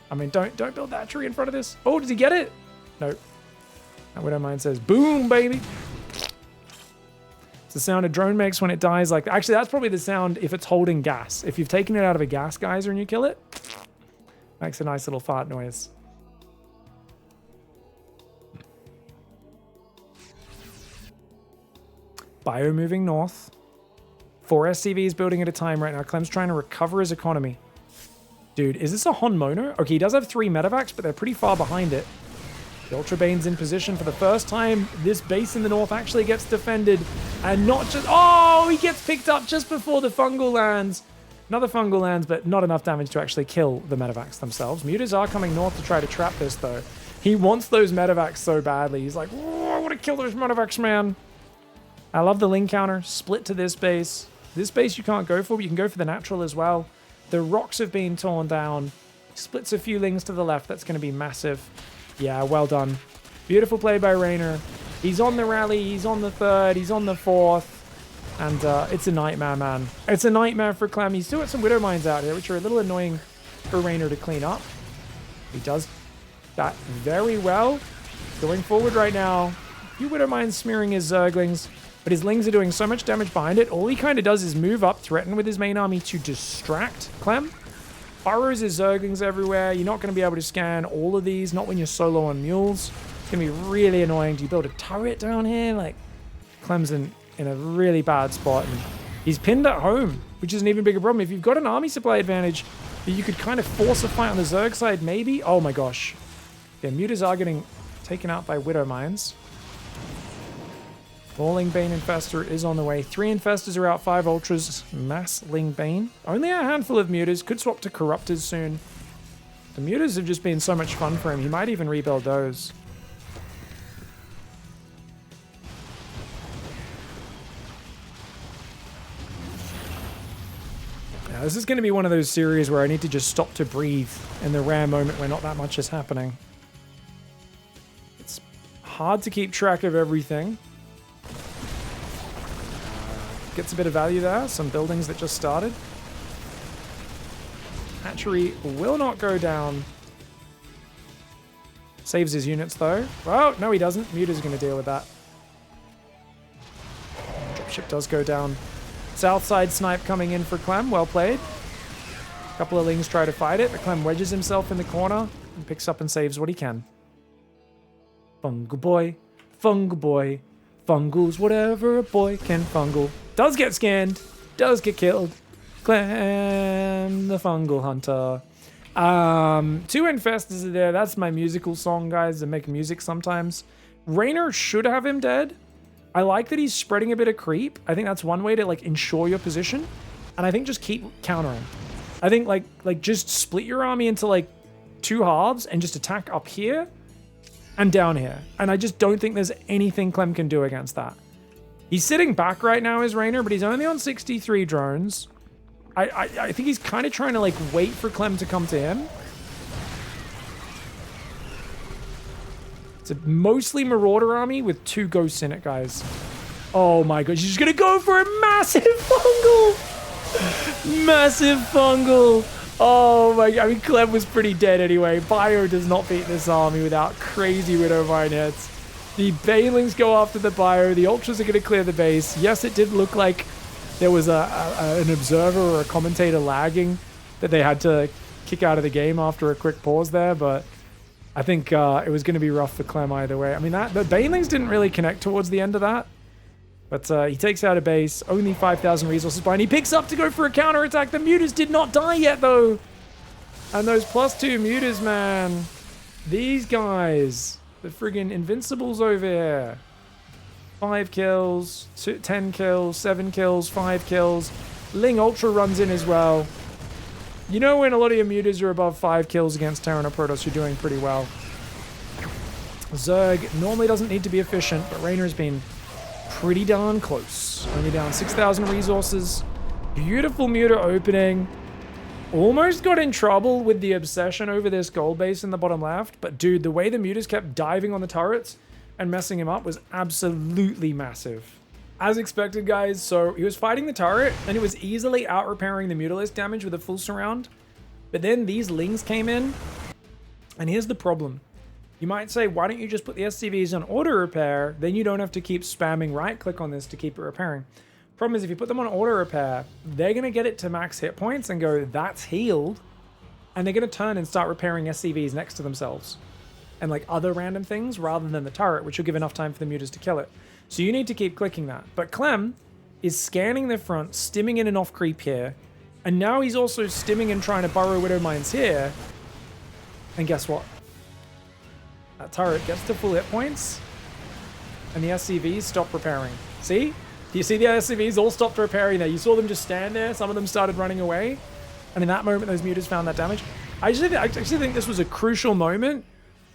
I mean, don't build the hatchery in front of this. Oh, does he get it? No. That Widowmine says, boom, baby. It's the sound a drone makes when it dies like that. Actually, that's probably the sound if it's holding gas. If you've taken it out of a gas geyser and you kill it, makes a nice little fart noise. Bio moving north. 4 SCVs building at a time right now. Clem's trying to recover his economy. Dude, is this a Hon Mono? Okay, he does have 3 medevacs, but they're pretty far behind it. The Ultra Bane's in position for the first time. This base in the north actually gets defended. And not just... Oh, he gets picked up just before the Fungal lands. Another Fungal lands, but not enough damage to actually kill the medevacs themselves. Mutas are coming north to try to trap this, though. He wants those medevacs so badly. He's like, oh, I want to kill those medevacs, man. I love the Ling counter. Split to this base. This base you can't go for, but you can go for the natural as well. The rocks have been torn down. Splits a few Lings to the left. That's going to be massive. Yeah, well done. Beautiful play by Reynor. He's on the rally. He's on the 3rd. He's on the 4th. And it's a nightmare, man. It's a nightmare for Clem. He's still got some Widow Mines out here, which are a little annoying for Reynor to clean up. He does that very well. Going forward right now. A few Widow Mines smearing his Zerglings. But his Lings are doing so much damage behind it. All he kind of does is move up, threaten with his main army to distract Clem. Burrows his Zerglings everywhere. You're not going to be able to scan all of these, not when you're solo on mules. It's going to be really annoying. Do you build a turret down here? Like, Clem's in a really bad spot. And he's pinned at home, which is an even bigger problem. If you've got an army supply advantage, you could kind of force a fight on the Zerg side, maybe. Oh my gosh. Yeah, Mutas are getting taken out by Widow Mines. Falling Bane Infestor is on the way. 3 Infestors are out, 5 Ultras. Mass Ling Bane. Only a handful of Mutas. Could swap to Corruptors soon. The Mutas have just been so much fun for him. He might even rebuild those. Now, this is going to be one of those series where I need to just stop to breathe in the rare moment where not that much is happening. It's hard to keep track of everything. Gets a bit of value there. Some buildings that just started. Hatchery will not go down. Saves his units though. Well, no he doesn't. Muta's going to deal with that. Dropship does go down. Southside snipe coming in for Clem. Well played. A couple of Lings try to fight it, but Clem wedges himself in the corner and picks up and saves what he can. Fungal boy. Fungal boy. Fungles whatever a boy can fungal. Does get scanned. Does get killed. Clem the Fungal Hunter. 2 Infestors are there. That's my musical song, guys. I make music sometimes. REYNOR should have him dead. I like that he's spreading a bit of creep. I think that's one way to like ensure your position. And I think just keep countering. I think like just split your army into like 2 halves and just attack up here and down here. And I just don't think there's anything Clem can do against that. He's sitting back right now as REYNOR, but he's only on 63 drones. I think he's kind of trying to like wait for Clem to come to him. It's a mostly Marauder army with 2 ghosts in it, guys. Oh my god, she's gonna go for a massive fungal! Massive fungal! Oh my god, I mean Clem was pretty dead anyway. Bio does not beat this army without crazy Widowmine hits. The Banelings go after the Bio, the Ultras are gonna clear the base. Yes, it did look like there was an observer or a commentator lagging that they had to kick out of the game after a quick pause there, but I think it was going to be rough for Clem either way. I mean, the Banelings didn't really connect towards the end of that, but he takes out a base, only 5,000 resources behind. He picks up to go for a counterattack. The Mutas did not die yet, though. And those +2 Mutas, man. These guys, the friggin' Invincibles over here. 5 kills, 10 kills, 7 kills, 5 kills. Ling Ultra runs in as well. You know when a lot of your Mutas are above 5 kills against Terran or Protoss, you're doing pretty well. Zerg normally doesn't need to be efficient, but REYNOR's been pretty darn close. Only down 6,000 resources. Beautiful Muta opening. Almost got in trouble with the obsession over this gold base in the bottom left, but dude, the way the Mutas kept diving on the turrets and messing him up was absolutely massive. As expected, guys, so he was fighting the turret and he was easily out-repairing the Mutalisk damage with a full surround. But then these Lings came in, and here's the problem. You might say, why don't you just put the SCVs on auto-repair, then you don't have to keep spamming right-click on this to keep it repairing. Problem is, if you put them on auto-repair, they're going to get it to max hit points and go, that's healed, and they're going to turn and start repairing SCVs next to themselves. And like other random things rather than the turret, which will give enough time for the Mutas to kill it. So you need to keep clicking that. But Clem is scanning the front, stimming in and off creep here. And now he's also stimming and trying to burrow Widowmines here. And guess what? That turret gets to full hit points. And the SCVs stop repairing. See? Do you see the SCVs all stopped repairing there? You saw them just stand there. Some of them started running away. And in that moment, those Mutas found that damage. I actually think this was a crucial moment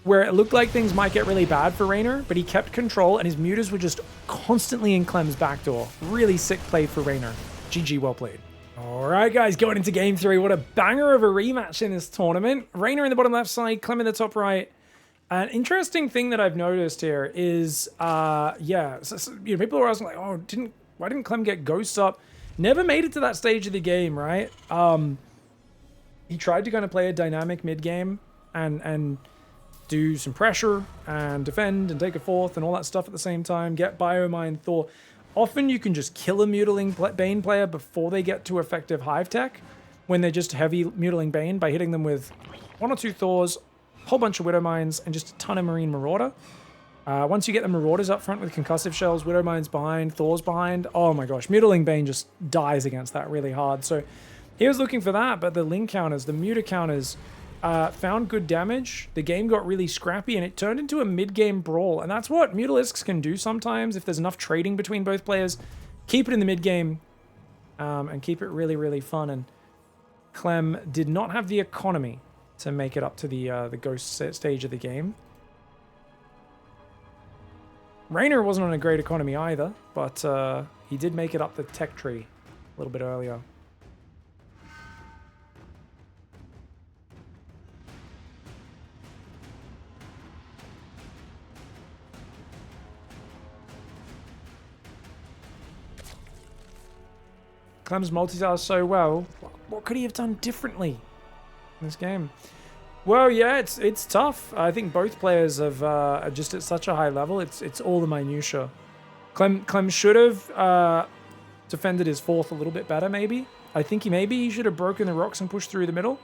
where it looked like things might get really bad for REYNOR, but he kept control and his Mutas were just constantly in Clem's backdoor. Really sick play for REYNOR. GG, well played. All right, guys, going into game 3. What a banger of a rematch in this tournament. REYNOR in the bottom left side, Clem in the top right. An interesting thing that I've noticed here is, people are asking like, oh, why didn't Clem get ghosts up? Never made it to that stage of the game, right? He tried to kind of play a dynamic mid game and do some pressure and defend and take a fourth and all that stuff at the same time. Get Biomine Thor. Often you can just kill a Mutiling Bane player before they get to effective Hive Tech when they're just heavy Mutiling Bane by hitting them with 1 or 2 Thors, a whole bunch of Widowmines, and just a ton of Marine Marauder. Once you get the Marauders up front with concussive shells, Widowmines behind, Thors behind, oh my gosh, Mutiling Bane just dies against that really hard. So he was looking for that, but the Ling counters, the Muta counters, found good damage. The game got really scrappy, and it turned into a mid-game brawl. And that's what Mutalisks can do sometimes if there's enough trading between both players. Keep it in the mid-game and keep it really, really fun. And Clem did not have the economy to make it up to the ghost stage of the game. REYNOR wasn't on a great economy either, but he did make it up the tech tree a little bit earlier. Clem's multitasked so well. What could he have done differently in this game? Well, yeah, it's tough. I think both players have are just at such a high level. It's all the minutia. Clem should have defended his fourth a little bit better, maybe. I think maybe he should have broken the rocks and pushed through the middle.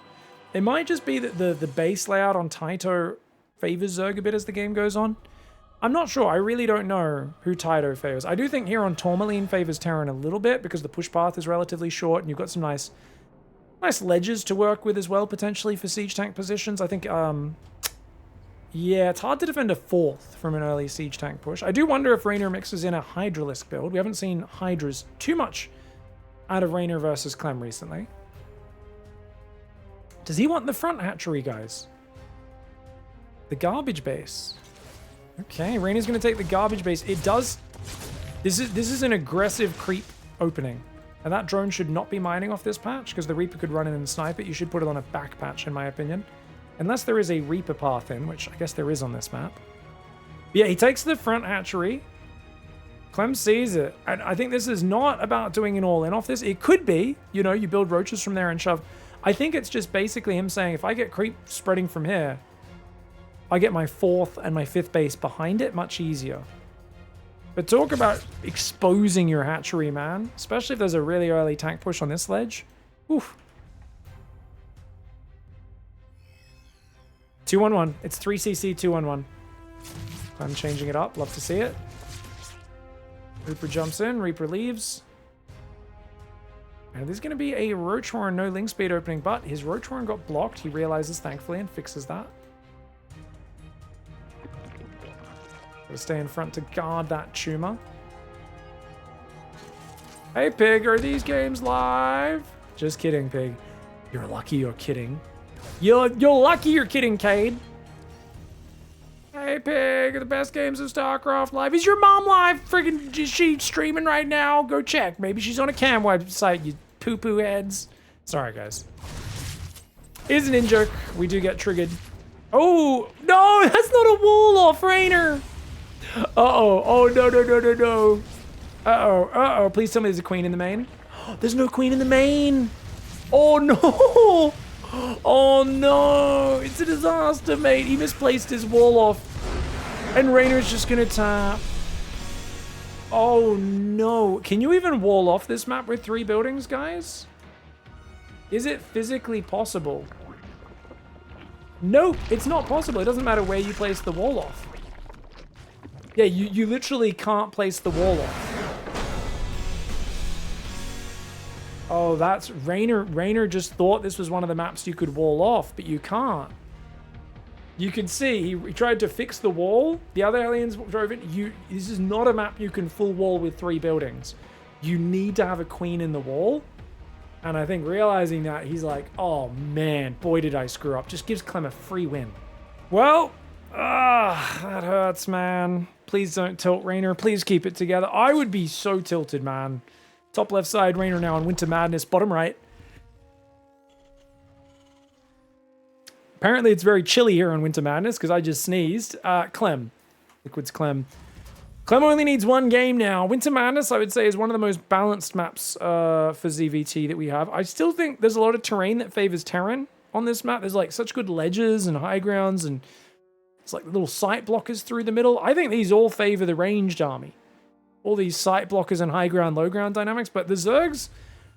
It might just be that the base layout on Taito favors Zerg a bit as the game goes on. I'm not sure. I really don't know who Taito favors. I do think here on Tourmaline favors Terran a little bit because the push path is relatively short and you've got some nice ledges to work with as well, potentially, for siege tank positions. I think, yeah, it's hard to defend a fourth from an early siege tank push. I do wonder if REYNOR mixes in a Hydralisk build. We haven't seen Hydras too much out of REYNOR versus Clem recently. Does he want the front hatchery, guys? The garbage base. Okay, REYNOR's going to take the garbage base. It does... This is an aggressive creep opening. And that drone should not be mining off this patch, because the Reaper could run in and snipe it. You should put it on a back patch, in my opinion. Unless there is a Reaper path in, which I guess there is on this map. But yeah, he takes the front hatchery. Clem sees it. And I think this is not about doing an all-in off this. It could be, you know, you build roaches from there and shove. I think it's just basically him saying, if I get creep spreading from here, I get my fourth and my fifth base behind it much easier. But talk about exposing your hatchery, man. Especially if there's a really early tank push on this ledge. Oof. 2-1-1. It's 3cc 2-1-1. I'm changing it up. Love to see it. Reaper jumps in. Reaper leaves. And there's going to be a Roach Horn, no link speed opening, but his Roach Horn got blocked. He realizes, thankfully, and fixes that. Gotta stay in front to guard that tumor. Hey, Pig, are these games live? Just kidding, Pig. You're lucky you're kidding. You're lucky you're kidding, Cade. Hey, Pig, the best games of StarCraft live. Is your mom live? Friggin', is she streaming right now? Go check. Maybe she's on a cam website, you poo-poo heads. Sorry, guys. Is an in-joke. We do get triggered. Oh, no, that's not a wall off, REYNOR. Uh-oh. Oh, no. Uh-oh. Please tell me there's a queen in the main. There's no queen in the main. Oh, no. Oh, no. It's a disaster, mate. He misplaced his wall off. And REYNOR's just going to tap. Oh, no. Can you even wall off this map with 3 buildings, guys? Is it physically possible? Nope, it's not possible. It doesn't matter where you place the wall off. Yeah, you literally can't place the wall off. Oh, that's... REYNOR just thought this was one of the maps you could wall off, but you can't. You can see, he tried to fix the wall. The other aliens drove it. This is not a map you can full wall with 3 buildings. You need to have a queen in the wall. And I think realizing that, he's like, oh man, boy did I screw up. Just gives Clem a free win. Well, that hurts, man. Please don't tilt, REYNOR. Please keep it together. I would be so tilted, man. Top left side, REYNOR now on Winter Madness. Bottom right. Apparently it's very chilly here on Winter Madness because I just sneezed. Clem. Liquid's Clem. Clem only needs 1 game now. Winter Madness, I would say, is one of the most balanced maps for ZVT that we have. I still think there's a lot of terrain that favors Terran on this map. There's like such good ledges and high grounds and it's like little sight blockers through the middle. I think these all favor the ranged army. All these sight blockers and high ground, low ground dynamics. But the Zergs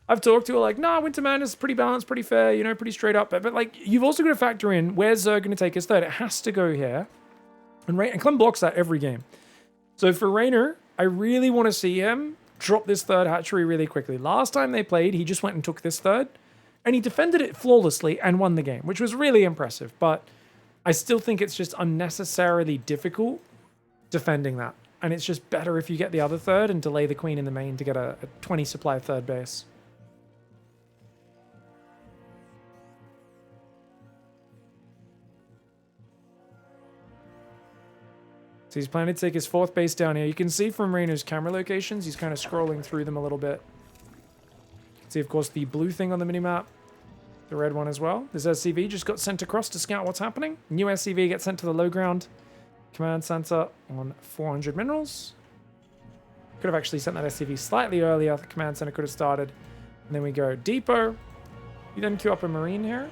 I've talked to are like, nah, Winter Madness is pretty balanced, pretty fair, you know, pretty straight up. But like, you've also got to factor in where's Zerg going to take his third. It has to go here. And Clem blocks that every game. So for REYNOR, I really want to see him drop this third hatchery really quickly. Last time they played, he just went and took this third. And he defended it flawlessly and won the game, which was really impressive. But I still think it's just unnecessarily difficult defending that. And it's just better if you get the other third and delay the queen in the main to get a 20 supply third base. So he's planning to take his fourth base down here. You can see from Reynor's camera locations, he's kind of scrolling through them a little bit. You can see, of course, the blue thing on the minimap, the red one as well. This SCV just got sent across to scout what's happening. New SCV gets sent to the low ground command center on 400 minerals. Could have actually sent that SCV slightly earlier. The command center could have started. And then we go depot. You then queue up a marine here.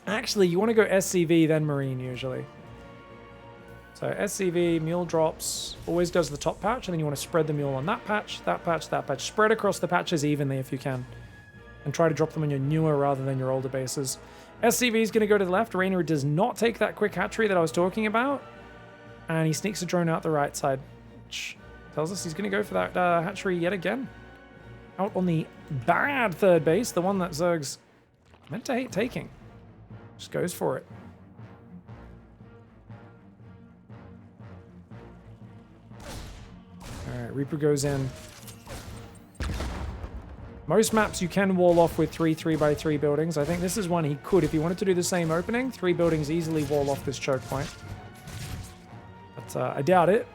Actually, you want to go SCV, then marine usually. So SCV, mule drops, always does the top patch, and then you want to spread the mule on that patch, that patch, that patch. Spread across the patches evenly if you can. And try to drop them on your newer rather than your older bases. SCV is going to go to the left. Reynor does not take that quick hatchery that I was talking about. And he sneaks a drone out the right side, which tells us he's going to go for that hatchery yet again. Out on the bad third base, the one that Zerg's meant to hate taking. Just goes for it. Alright, Reaper goes in. Most maps you can wall off with 3x3 buildings. I think this is one he could. If he wanted to do the same opening, 3 buildings easily wall off this choke point. But I doubt it.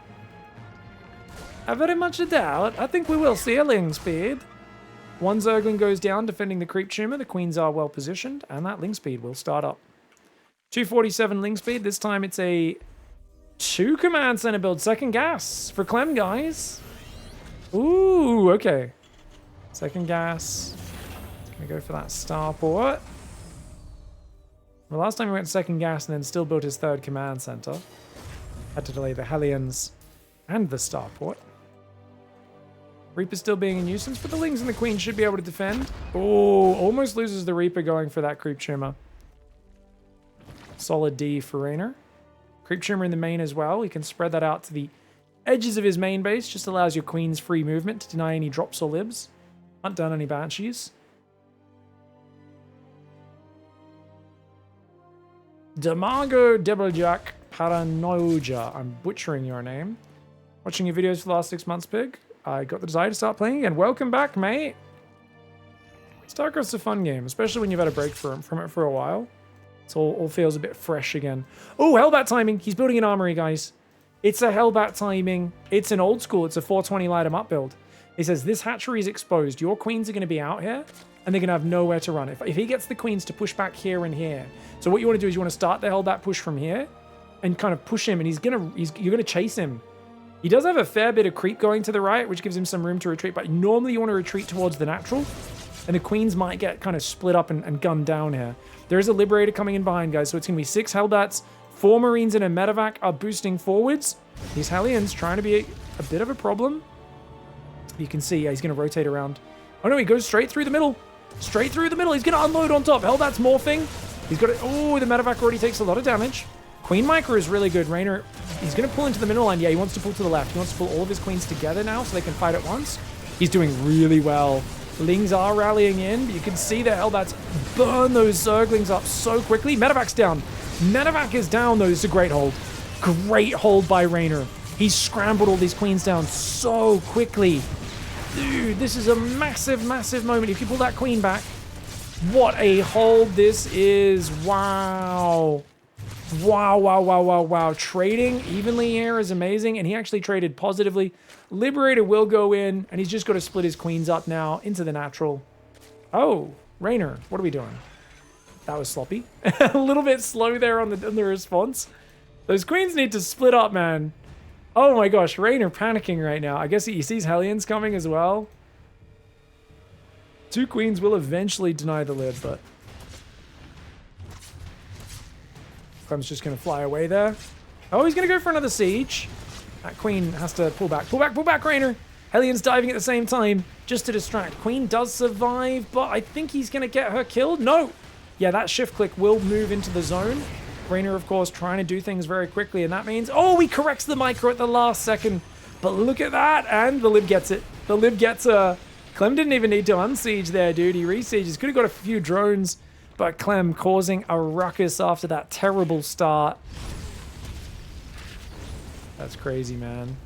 I very much doubt. I think we will see a Ling speed. One Zergling goes down defending the creep tumor. The queens are well positioned, and that Ling speed will start up. 247 Ling speed. This time it's a 2 command center build. Second gas for Clem, guys. Ooh, okay. Second gas. Gonna go for that starport. Well, last time he went second gas and then still built his third command center. Had to delay the Hellions and the starport. Reaper still being a nuisance, but the Lings and the Queen should be able to defend. Oh, almost loses the Reaper going for that creep tumor. Solid D for Reynor. Creep tumor in the main as well. He can spread that out to the edges of his main base. Just allows your Queen's free movement to deny any drops or libs. Hunt down any Banshees. Damago Debeljak Paranoja. I'm butchering your name. Watching your videos for the last 6 months, Pig. I got the desire to start playing again. Welcome back, mate. StarCraft's a fun game, especially when you've had a break from it for a while. It all feels a bit fresh again. Oh, Hellbat timing. He's building an armory, guys. It's a Hellbat timing. It's an old school. It's a 420 light 'em up build. He says, this hatchery is exposed. Your queens are going to be out here, and they're going to have nowhere to run. If he gets the queens to push back here and here. So what you want to do is you want to start the Hellbat push from here and kind of push him, and you're going to chase him. He does have a fair bit of creep going to the right, which gives him some room to retreat, but normally you want to retreat towards the natural, and the queens might get kind of split up and gunned down here. There is a Liberator coming in behind, guys, so it's going to be 6 Hellbats. 4 Marines and a Medevac are boosting forwards. These Hellions trying to be a bit of a problem. You can see he's going to rotate around. Oh no, he goes straight through the middle. Straight through the middle. He's going to unload on top. Hellbat's morphing. He's got it. Oh, the Medevac already takes a lot of damage. Queen Micro is really good. Reynor, he's going to pull into the middle line. Yeah, he wants to pull to the left. He wants to pull all of his queens together now so they can fight at once. He's doing really well. Lings are rallying in, but you can see the Hellbats burn those Zerglings up so quickly. Medevac's down. Medevac is down, though. This is a great hold. Great hold by Reynor. He's scrambled all these queens down so quickly. Dude, this is a massive, massive moment. If you pull that queen back, what a hold this is. Wow. Wow, wow, wow, wow, wow. Trading evenly here is amazing, and he actually traded positively. Liberator will go in, and he's just got to split his queens up now into the natural. Oh, Reynor, what are we doing? That was sloppy. A little bit slow there on the response. Those queens need to split up, man. Oh my gosh, Reynor panicking right now. I guess he sees Hellions coming as well. 2 queens will eventually deny the lid, but Clem's just going to fly away there. Oh, he's going to go for another siege. That queen has to pull back. Pull back, Reynor. Hellions diving at the same time just to distract. Queen does survive, but I think he's going to get her killed. No. Yeah, that shift click will move into the zone. Reynor, of course, trying to do things very quickly, and that means... Oh, he corrects the micro at the last second. But look at that, and the Lib gets it. The Lib gets her. Clem didn't even need to unsiege there, dude. He resieges. Could have got a few drones, but Clem causing a ruckus after that terrible start. That's crazy, man.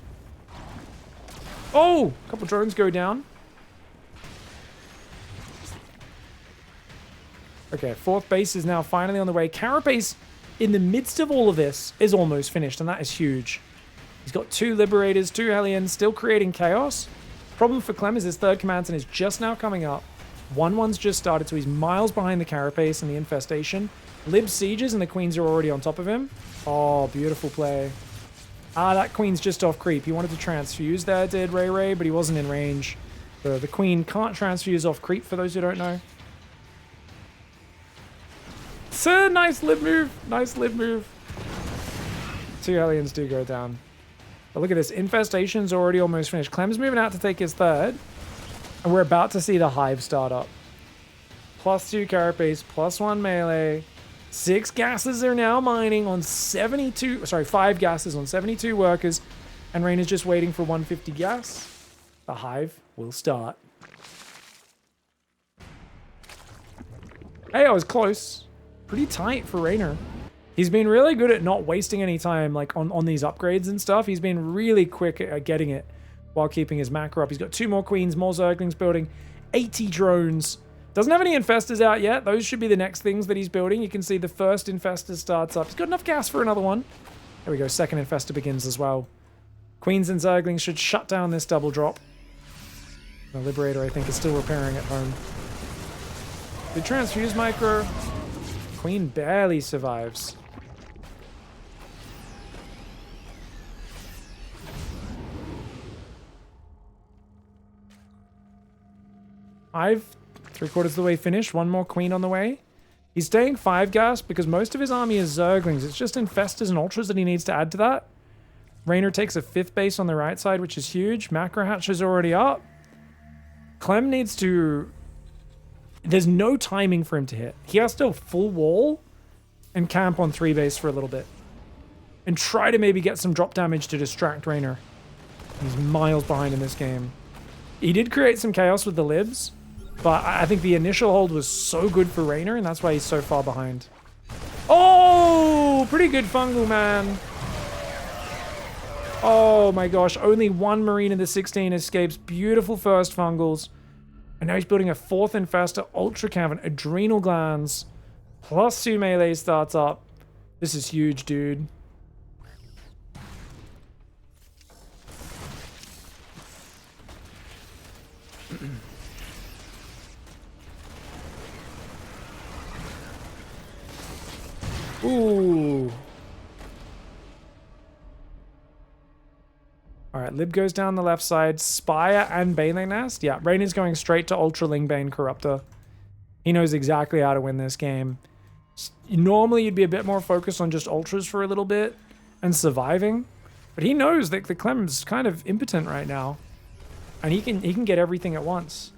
Oh! A couple drones go down. Okay, 4th base is now finally on the way. Carapace, in the midst of all of this, is almost finished, and that is huge. He's got 2 Liberators, 2 Hellions, still creating chaos. Problem for Clem is his 3rd command center is just now coming up. 1-1's just started, so he's miles behind the Carapace and the Infestation. Lib sieges, and the Queens are already on top of him. Oh, beautiful play. Ah, that Queen's just off creep. He wanted to transfuse there, did Ray, but he wasn't in range. The Queen can't transfuse off creep, for those who don't know. Sir, nice lib move. Nice lib move. 2 Hellions do go down. But look at this. Infestation's already almost finished. Clem's moving out to take his 3rd. And we're about to see the Hive start up. +2 Carapace, +1 melee. 6 gases are now mining on 72... Sorry, 5 gases on 72 workers. And Rain is just waiting for 150 gas. The Hive will start. Hey, I was close. Pretty tight for Reynor. He's been really good at not wasting any time like on these upgrades and stuff. He's been really quick at getting it while keeping his macro up. He's got 2 more Queens, more Zerglings building, 80 drones. Doesn't have any Infestors out yet. Those should be the next things that he's building. You can see the first Infestor starts up. He's got enough gas for another one. There we go. Second Infestor begins as well. Queens and Zerglings should shut down this double drop. The Liberator, I think, is still repairing at home. The Transfuse Micro. Queen barely survives. I've 3/4 of the way finished. 1 more Queen on the way. He's staying 5 gas because most of his army is Zerglings. It's just Infestors and Ultras that he needs to add to that. Reynor takes a 5th base on the right side, which is huge. Macro Hatch is already up. Clem needs to... There's no timing for him to hit. He has to full wall and camp on 3 base for a little bit. And try to maybe get some drop damage to distract Reynor. He's miles behind in this game. He did create some chaos with the libs, but I think the initial hold was so good for Reynor, and that's why he's so far behind. Oh! Pretty good fungal, man. Oh my gosh, only 1 Marine in the 16 escapes. Beautiful first fungals. And now he's building a 4th Infestor, Ultra Cavern, Adrenal Glands, +2 melee starts up. This is huge, dude. Ooh. Alright, Lib goes down the left side. Spire and Baneling Nest. Yeah, Rain is going straight to Ultra Lingbane Corruptor. He knows exactly how to win this game. Normally, you'd be a bit more focused on just Ultras for a little bit and surviving. But he knows that the Clem's kind of impotent right now. And he can get everything at once.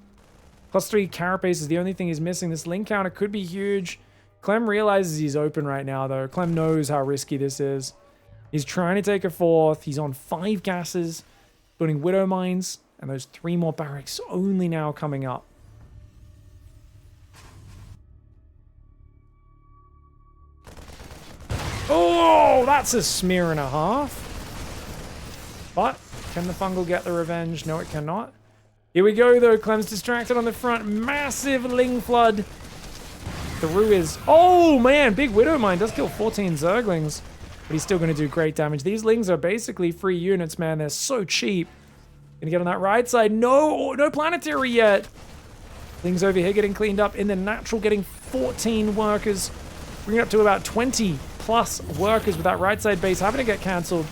+3 Carapace is the only thing he's missing. This link counter could be huge. Clem realizes he's open right now, though. Clem knows how risky this is. He's trying to take a 4th. He's on 5 gases, building Widow Mines, and those 3 more barracks only now coming up. Oh, that's a smear and a half. But can the fungal get the revenge? No, it cannot. Here we go, though. Clem's distracted on the front. Massive Ling Flood through his... Oh, man. Big Widow Mine does kill 14 Zerglings. But he's still going to do great damage. These Lings are basically free units, man. They're so cheap. Gonna get on that right side. No, no planetary yet. Lings over here getting cleaned up. In the natural, getting 14 workers. Bringing up to about 20 plus workers with that right side base. Having to get cancelled.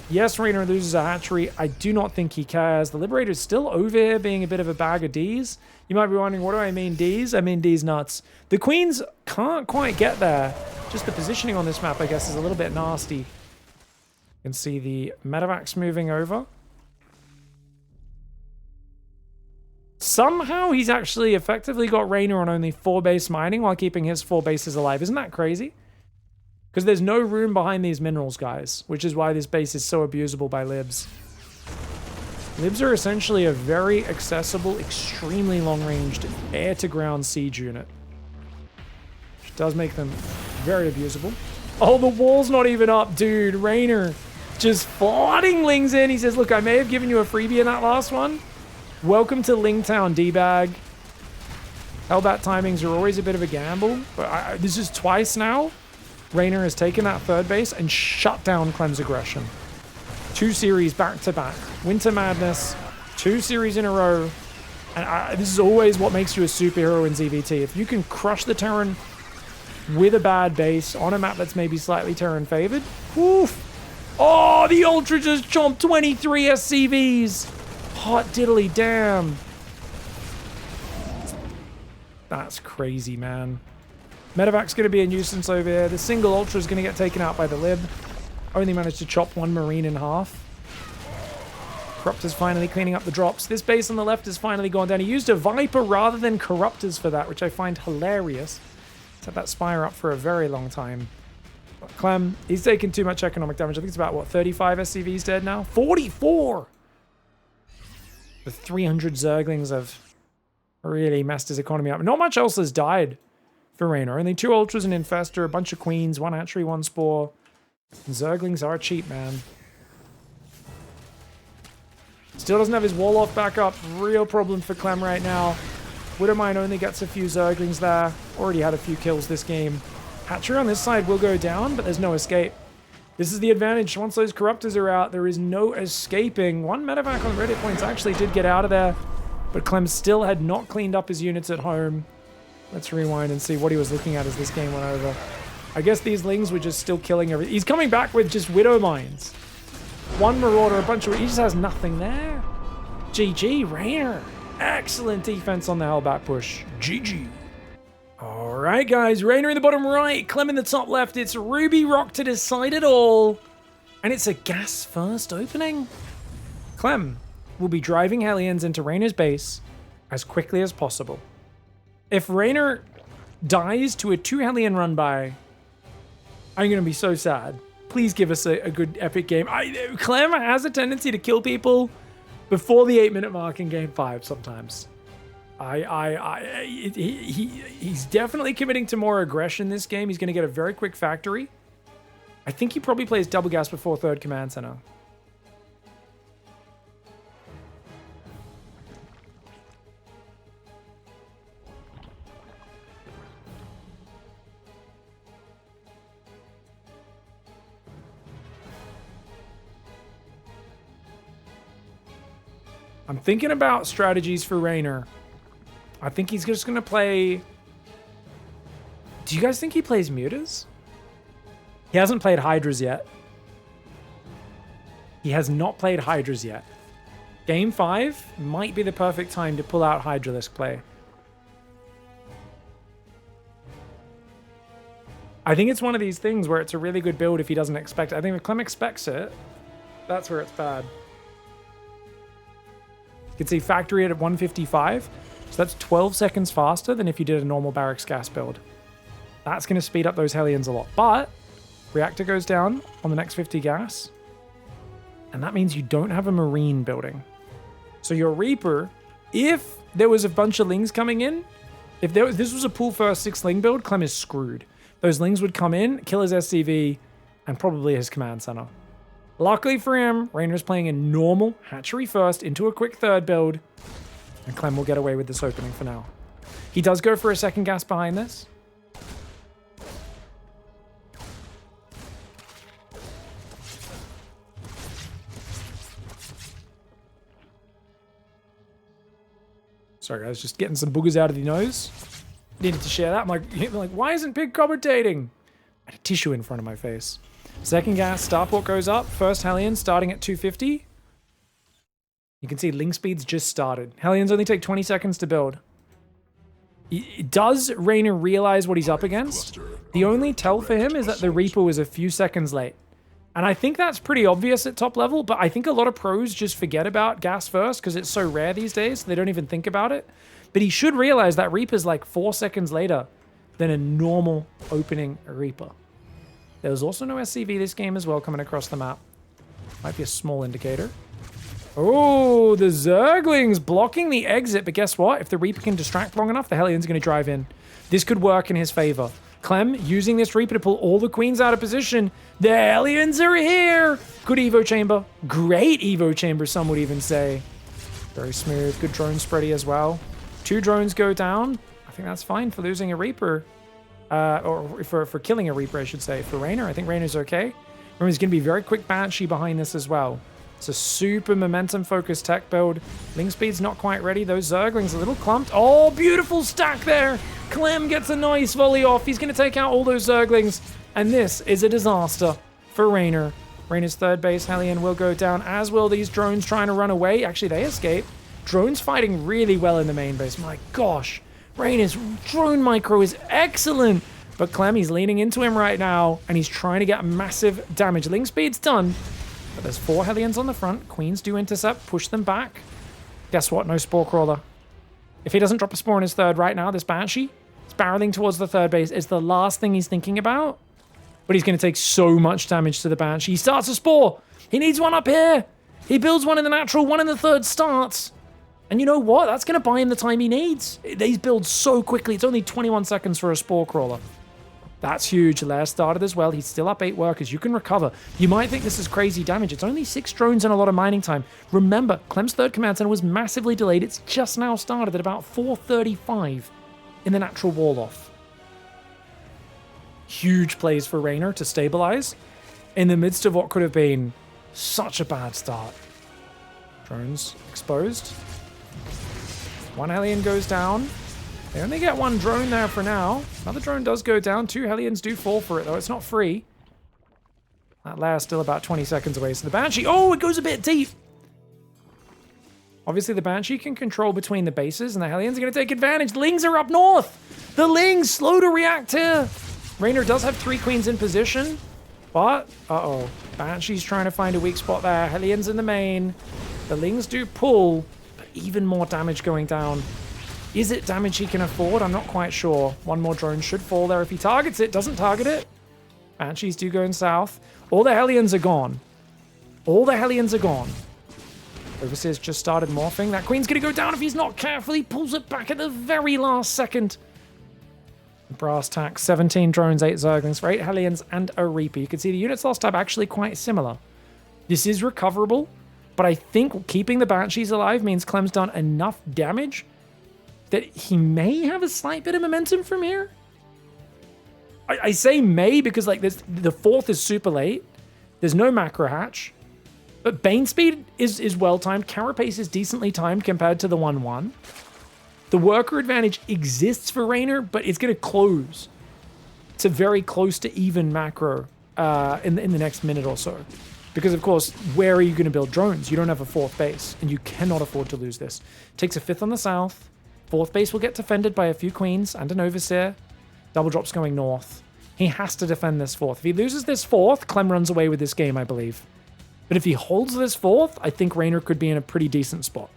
Yes, Reynor loses a hatchery. I do not think he cares. The Liberator's still over here being a bit of a bag of Ds. You might be wondering, what do I mean Ds? I mean Ds nuts. The Queens can't quite get there. Just the positioning on this map, I guess, is a little bit nasty. You can see the Medivacs moving over. Somehow he's actually effectively got Reynor on only 4 base mining while keeping his 4 bases alive. Isn't that crazy? Because there's no room behind these minerals, guys, which is why this base is so abusable by libs. Libs are essentially a very accessible, extremely long-ranged air-to-ground siege unit. Which does make them very abusable. Oh, the wall's not even up, dude. Reynor just flooding Lings in. He says, look, I may have given you a freebie in that last one. Welcome to Lingtown, D-bag. Hellbat timings are always a bit of a gamble, but this is twice now. Reynor has taken that third base and shut down CLEM's aggression. 2 series back-to-back. Winter Madness, 2 series in a row. And this is always what makes you a superhero in ZvT. If you can crush the Terran with a bad base on a map that's maybe slightly Terran favored, woof. Oh, the Ultra just chomped 23 SCVs. Hot diddly damn. That's crazy, man. Medevac's going to be a nuisance over here. The single Ultra is going to get taken out by the Lib. Only managed to chop 1 Marine in half. Corruptor's finally cleaning up the drops. This base on the left has finally gone down. He used a Viper rather than Corruptors for that, which I find hilarious. He's had that Spire up for a very long time. But CLEM, he's taken too much economic damage. I think it's about, what, 35 SCVs dead now? 44! The 300 Zerglings have really messed his economy up. Not much else has died for Reynor. Only 2 Ultras, an Infestor, a bunch of Queens, 1 Hatchery, 1 Spore. Zerglings are cheap, man. Still doesn't have his wall off back up. Real problem for CLEM right now. Widowmine only gets a few Zerglings there. Already had a few kills this game. Hatchery on this side will go down, but there's no escape. This is the advantage. Once those Corruptors are out, there is no escaping. 1 medevac on Reddit points actually did get out of there, but CLEM still had not cleaned up his units at home. Let's rewind and see what he was looking at as this game went over. I guess these Lings were just still killing everything. He's coming back with just Widow Mines. 1 Marauder, a bunch of... He just has nothing there. GG, Reynor. Excellent defense on the Hellbat push. GG. Alright, guys. Reynor in the bottom right. CLEM in the top left. It's Ruby Rock to decide it all. And it's a gas first opening. CLEM will be driving Hellions into Reynor's base as quickly as possible. If Reynor dies to a 2 Hellion run by, I'm going to be so sad. Please give us a good epic game. CLEM has a tendency to kill people before the 8-minute mark in game 5 sometimes. He's definitely committing to more aggression this game. He's going to get a very quick factory. I think he probably plays double gas before 3rd command center. I'm thinking about strategies for Reynor. I think he's just going to play... Do you guys think he plays Mutas? He hasn't played Hydras yet. He has not played Hydras yet. Game 5 might be the perfect time to pull out Hydralisk play. I think it's one of these things where it's a really good build if he doesn't expect it. I think if Clem expects it, that's where it's bad. You can see factory at 155. So that's 12 seconds faster than if you did a normal barracks gas build. That's going to speed up those Hellions a lot. But reactor goes down on the next 50 gas. And that means you don't have a Marine building. So your Reaper, if there was a bunch of Lings coming in, if this was a pool first 6 Ling build, Clem is screwed. Those Lings would come in, kill his SCV, and probably his command center. Luckily for him, Reynor's playing a normal hatchery first into a quick 3rd build, and Clem will get away with this opening for now. He does go for a 2nd gas behind this. Sorry guys, just getting some boogers out of the nose. Needed to share that. I'm like, why isn't Pig commentating? I had a tissue in front of my face. 2nd gas, Starport goes up. 1st Hellion starting at 250. You can see Ling speed's just started. Hellions only take 20 seconds to build. Does Reynor realize what he's up against? The only tell for him is that the Reaper was a few seconds late. And I think that's pretty obvious at top level, but I think a lot of pros just forget about gas first because it's so rare these days, they don't even think about it. But he should realize that Reaper's like 4 seconds later than a normal opening Reaper. There was also no SCV this game as well coming across the map. Might be a small indicator. Oh, the Zerglings blocking the exit. But guess what? If the Reaper can distract long enough, the Hellions are going to drive in. This could work in his favor. Clem using this Reaper to pull all the Queens out of position. The Hellions are here. Good Evo Chamber. Great Evo Chamber, some would even say. Very smooth. Good drone spready as well. 2 drones go down. I think that's fine for losing a Reaper. Or for killing a Reaper, I should say. For Reynor, I think Reynor's okay. Remember, he's going to be very quick Banshee behind this as well. It's a super momentum-focused tech build. Link speed's not quite ready. Those Zerglings a little clumped. Oh, beautiful stack there. Clem gets a nice volley off. He's going to take out all those Zerglings. And this is a disaster for Reynor. Reynor's third base Hellion will go down, as will these drones trying to run away. Actually, they escape. Drones fighting really well in the main base. My gosh. Reynor's drone micro is excellent. But Clem, he's leaning into him right now, and he's trying to get massive damage. Link speed's done. But there's 4 Hellions on the front. Queens do intercept, push them back. Guess what? No Spore Crawler. If he doesn't drop a Spore in his third right now, this Banshee is barreling towards the third base. It's the last thing he's thinking about. But he's going to take so much damage to the Banshee. He starts a Spore. He needs one up here. He builds one in the natural, one in the third starts. And you know what? That's going to buy him the time he needs. These build so quickly. It's only 21 seconds for a Spore Crawler. That's huge. Lair started as well. He's still up 8 workers. You can recover. You might think this is crazy damage. It's only 6 drones and a lot of mining time. Remember, Clem's third command center was massively delayed. It's just now started at about 4:35 in the natural wall off. Huge plays for Reynor to stabilize in the midst of what could have been such a bad start. Drones exposed. 1 Hellion goes down. They only get 1 drone there for now. Another drone does go down. 2 Hellions do fall for it, though. It's not free. That Lair's still about 20 seconds away. So the Banshee... Oh, it goes a bit deep. Obviously, the Banshee can control between the bases, and the Hellions are going to take advantage. Lings are up north. The Lings slow to react here. Reynor does have 3 Queens in position, but... Uh-oh. Banshee's trying to find a weak spot there. Hellions in the main. The Lings do pull, but even more damage going down. Is it damage he can afford? I'm not quite sure. 1 more drone should fall there if he targets it. Doesn't target it. Banshees do go in south. All the Hellions are gone. All the Hellions are gone. Overseer's just started morphing. That Queen's going to go down if he's not careful. He pulls it back at the very last second. Brass tacks. 17 drones, 8 Zerglings for 8 Hellions and a Reaper. You can see the units lost tab actually quite similar. This is recoverable, but I think keeping the Banshees alive means Clem's done enough damage that he may have a slight bit of momentum from here. I say may because like this, the 4th is super late. There's no macro hatch. But Bane speed is well timed. Carapace is decently timed compared to the 1-1. The worker advantage exists for Reynor, but it's going to close to very close to even macro in the next minute or so. Because, of course, where are you going to build drones? You don't have a 4th base, and you cannot afford to lose this. Takes a 5th on the south. 4th base will get defended by a few Queens and an Overseer. Double drops going north. He has to defend this 4th. If he loses this 4th, Clem runs away with this game, I believe. But if he holds this 4th, I think Reynor could be in a pretty decent spot.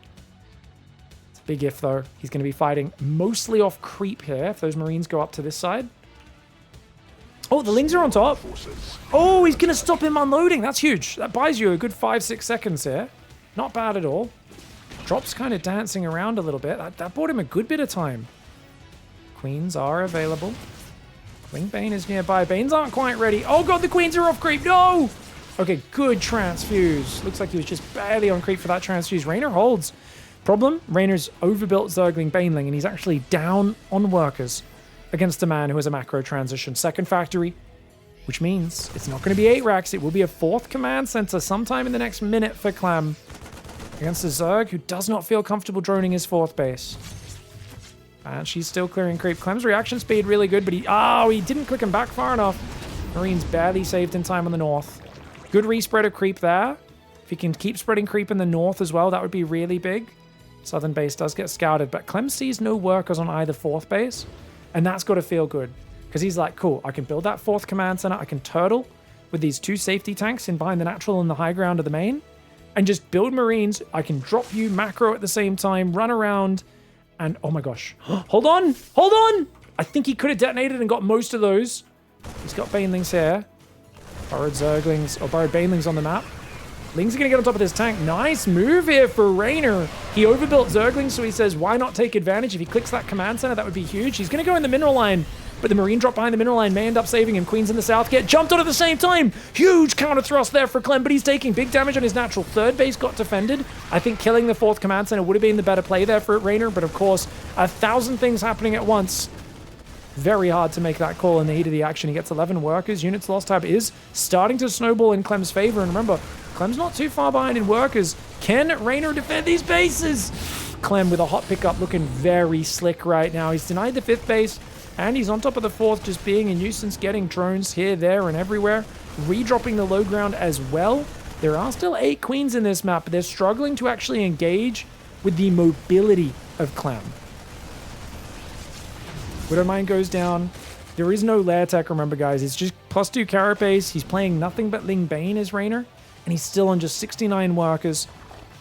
It's a big if, though. He's going to be fighting mostly off creep here, if those Marines go up to this side. Oh, the Lings are on top. Oh, he's going to stop him unloading. That's huge. That buys you a good 5-6 seconds here. Not bad at all. Drop's kind of dancing around a little bit. That bought him a good bit of time. Queens are available. Wing Bane is nearby. Banes aren't quite ready. Oh god, the Queens are off creep. No! Okay, good transfuse. Looks like he was just barely on creep for that transfuse. Reynor holds. Problem? Reynor's overbuilt Zergling Baneling, and he's actually down on workers against a man who has a macro transition. Second factory, which means it's not going to be 8 racks. It will be a 4th command center sometime in the next minute for Clem. Against a Zerg who does not feel comfortable droning his 4th base. And she's still clearing creep. Clem's reaction speed really good, but he didn't click him back far enough. Marines barely saved in time on the north. Good respread of creep there. If he can keep spreading creep in the north as well, that would be really big. Southern base does get scouted, but Clem sees no workers on either 4th base, and that's got to feel good. Because he's like, cool, I can build that 4th command center, I can turtle with these 2 safety tanks in behind the natural and the high ground of the main, and just build Marines. I can drop you macro at the same time, run around, and oh my gosh. Hold on! Hold on! I think he could have detonated and got most of those. He's got Banelings here. Borrowed Zerglings, or borrowed Banelings on the map. Ling's gonna get on top of this tank. Nice move here for REYNOR. He overbuilt Zerglings, so he says, why not take advantage? If he clicks that command center, that would be huge. He's gonna go in the mineral line, but the Marine drop behind the mineral line may end up saving him. Queens in the south get jumped on at the same time. Huge counter thrust there for CLEM, but he's taking big damage on his natural. Third base got defended. I think killing the fourth command center would have been the better play there for REYNOR, but of course, 1,000 things happening at once. Very hard to make that call in the heat of the action. He gets 11 workers. Units lost tab is starting to snowball in Clem's favor. And remember, Clem's not too far behind in workers. Can REYNOR defend these bases? Clem with a hot pickup looking very slick right now. He's denied the fifth base, and he's on top of the fourth, just being a nuisance, getting drones here, there, and everywhere. Redropping the low ground as well. There are still 8 queens in this map, but they're struggling to actually engage with the mobility of Clem. Widowmine goes down. There is no lair tech, remember, guys. It's just +2 carapace. He's playing nothing but Ling Bane as REYNOR, and he's still on just 69 workers.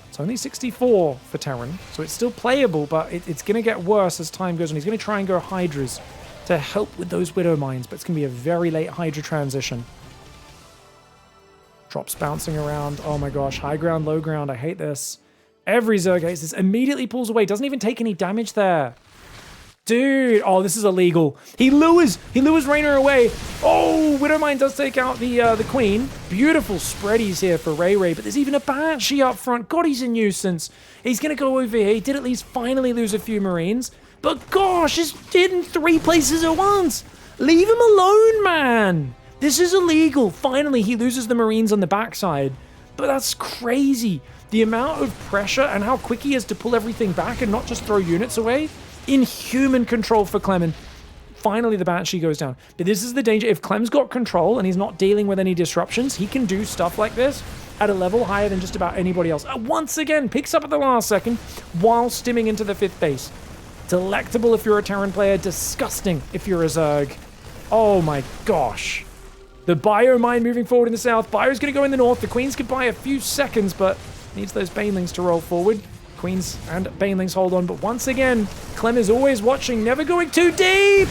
It's only 64 for Terran, so it's still playable, but it's going to get worse as time goes on. He's going to try and go Hydras to help with those Widowmines, but it's going to be a very late Hydra transition. Drops bouncing around. Oh my gosh. High ground, low ground. I hate this. Every Zerg hates this. Immediately pulls away. Doesn't even take any damage there. Dude, oh, this is illegal. He lures REYNOR away. Oh, Widowmine does take out the queen. Beautiful spreadies here for Ray, but there's even a Banshee up front. God, he's a nuisance. He's going to go over here. He did at least finally lose a few Marines. But gosh, he's in 3 places at once. Leave him alone, man. This is illegal. Finally, he loses the Marines on the backside. But that's crazy. The amount of pressure and how quick he is to pull everything back and not just throw units away. Inhuman control for Clem, and finally the Banshee goes down. But this is the danger. If Clem's got control and he's not dealing with any disruptions, he can do stuff like this at a level higher than just about anybody else. Once again, picks up at the last second while stimming into the 5th base. Delectable if you're a Terran player, disgusting if you're a Zerg. Oh my gosh. The Bio Mine moving forward in the south. Bio's going to go in the north. The Queens could buy a few seconds, but needs those Banelings to roll forward. Queens and Banelings hold on, but once again, Clem is always watching, never going too deep.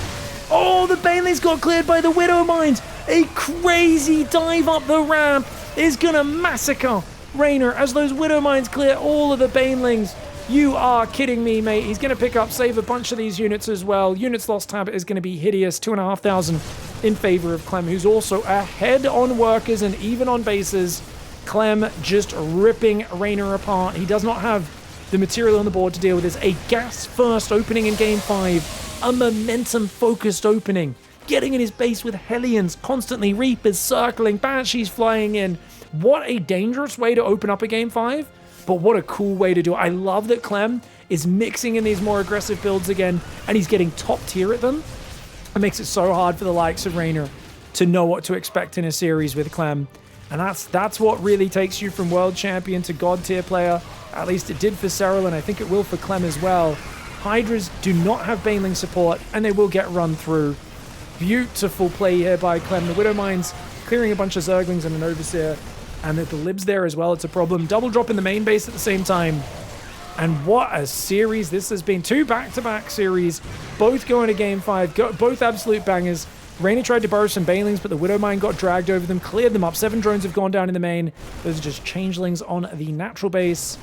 Oh, the Banelings got cleared by the Widow Mines. A crazy dive up the ramp is gonna massacre REYNOR as those Widow Mines clear all of the Banelings. You are kidding me, mate. He's gonna pick up, save a bunch of these units as well. Units lost tab is gonna be hideous. 2,500 in favor of Clem, who's also ahead on workers and even on bases. Clem just ripping REYNOR apart. He does not have the material on the board to deal with this. A gas-first opening in Game 5. A momentum-focused opening. Getting in his base with Hellions, constantly Reapers circling, Banshees flying in. What a dangerous way to open up a Game 5, but what a cool way to do it. I love that Clem is mixing in these more aggressive builds again, and he's getting top tier at them. It makes it so hard for the likes of REYNOR to know what to expect in a series with Clem. And that's what really takes you from world champion to god tier player. At least it did for Cyril, and I think it will for Clem as well. Hydras do not have Baneling support, and they will get run through. Beautiful play here by Clem. The Widowmines clearing a bunch of Zerglings and an Overseer, and the Libs there as well. It's a problem. Double drop in the main base at the same time. And what a series this has been. 2 back-to-back series, both going to Game 5, both absolute bangers. REYNOR tried to borrow some Banelings, but the Widowmine got dragged over them, cleared them up. 7 drones have gone down in the main. Those are just changelings on the natural base.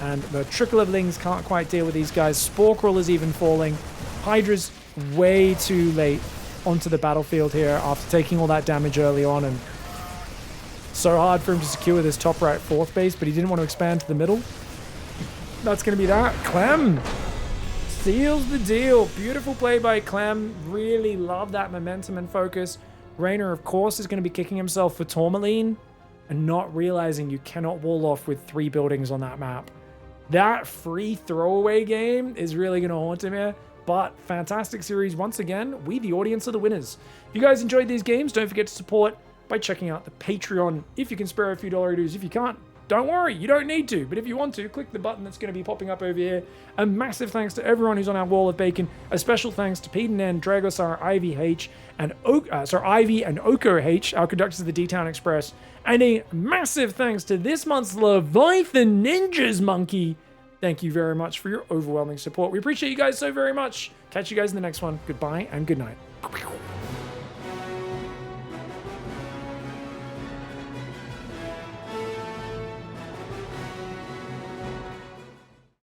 And the trickle of Lings can't quite deal with these guys. Spore Crawler's even falling. Hydra's way too late onto the battlefield here after taking all that damage early on. And so hard for him to secure this top right 4th base, but he didn't want to expand to the middle. That's going to be that. Clem seals the deal. Beautiful play by Clem. Really love that momentum and focus. REYNOR, of course, is going to be kicking himself for Tourmaline and not realizing you cannot wall off with 3 buildings on that map. That free throwaway game is really going to haunt him here. But fantastic series once again. We, the audience, are the winners. If you guys enjoyed these games, don't forget to support by checking out the Patreon. If you can spare a few $. If you can't, don't worry, you don't need to. But if you want to, click the button that's going to be popping up over here. A massive thanks to everyone who's on our wall of bacon. A special thanks to Peden N, Dragosar, Ivy H, and Ivy and Oko H, our conductors of the D-Town Express. And a massive thanks to this month's Leviathan Ninjas Monkey. Thank you very much for your overwhelming support. We appreciate you guys so very much. Catch you guys in the next one. Goodbye and good night.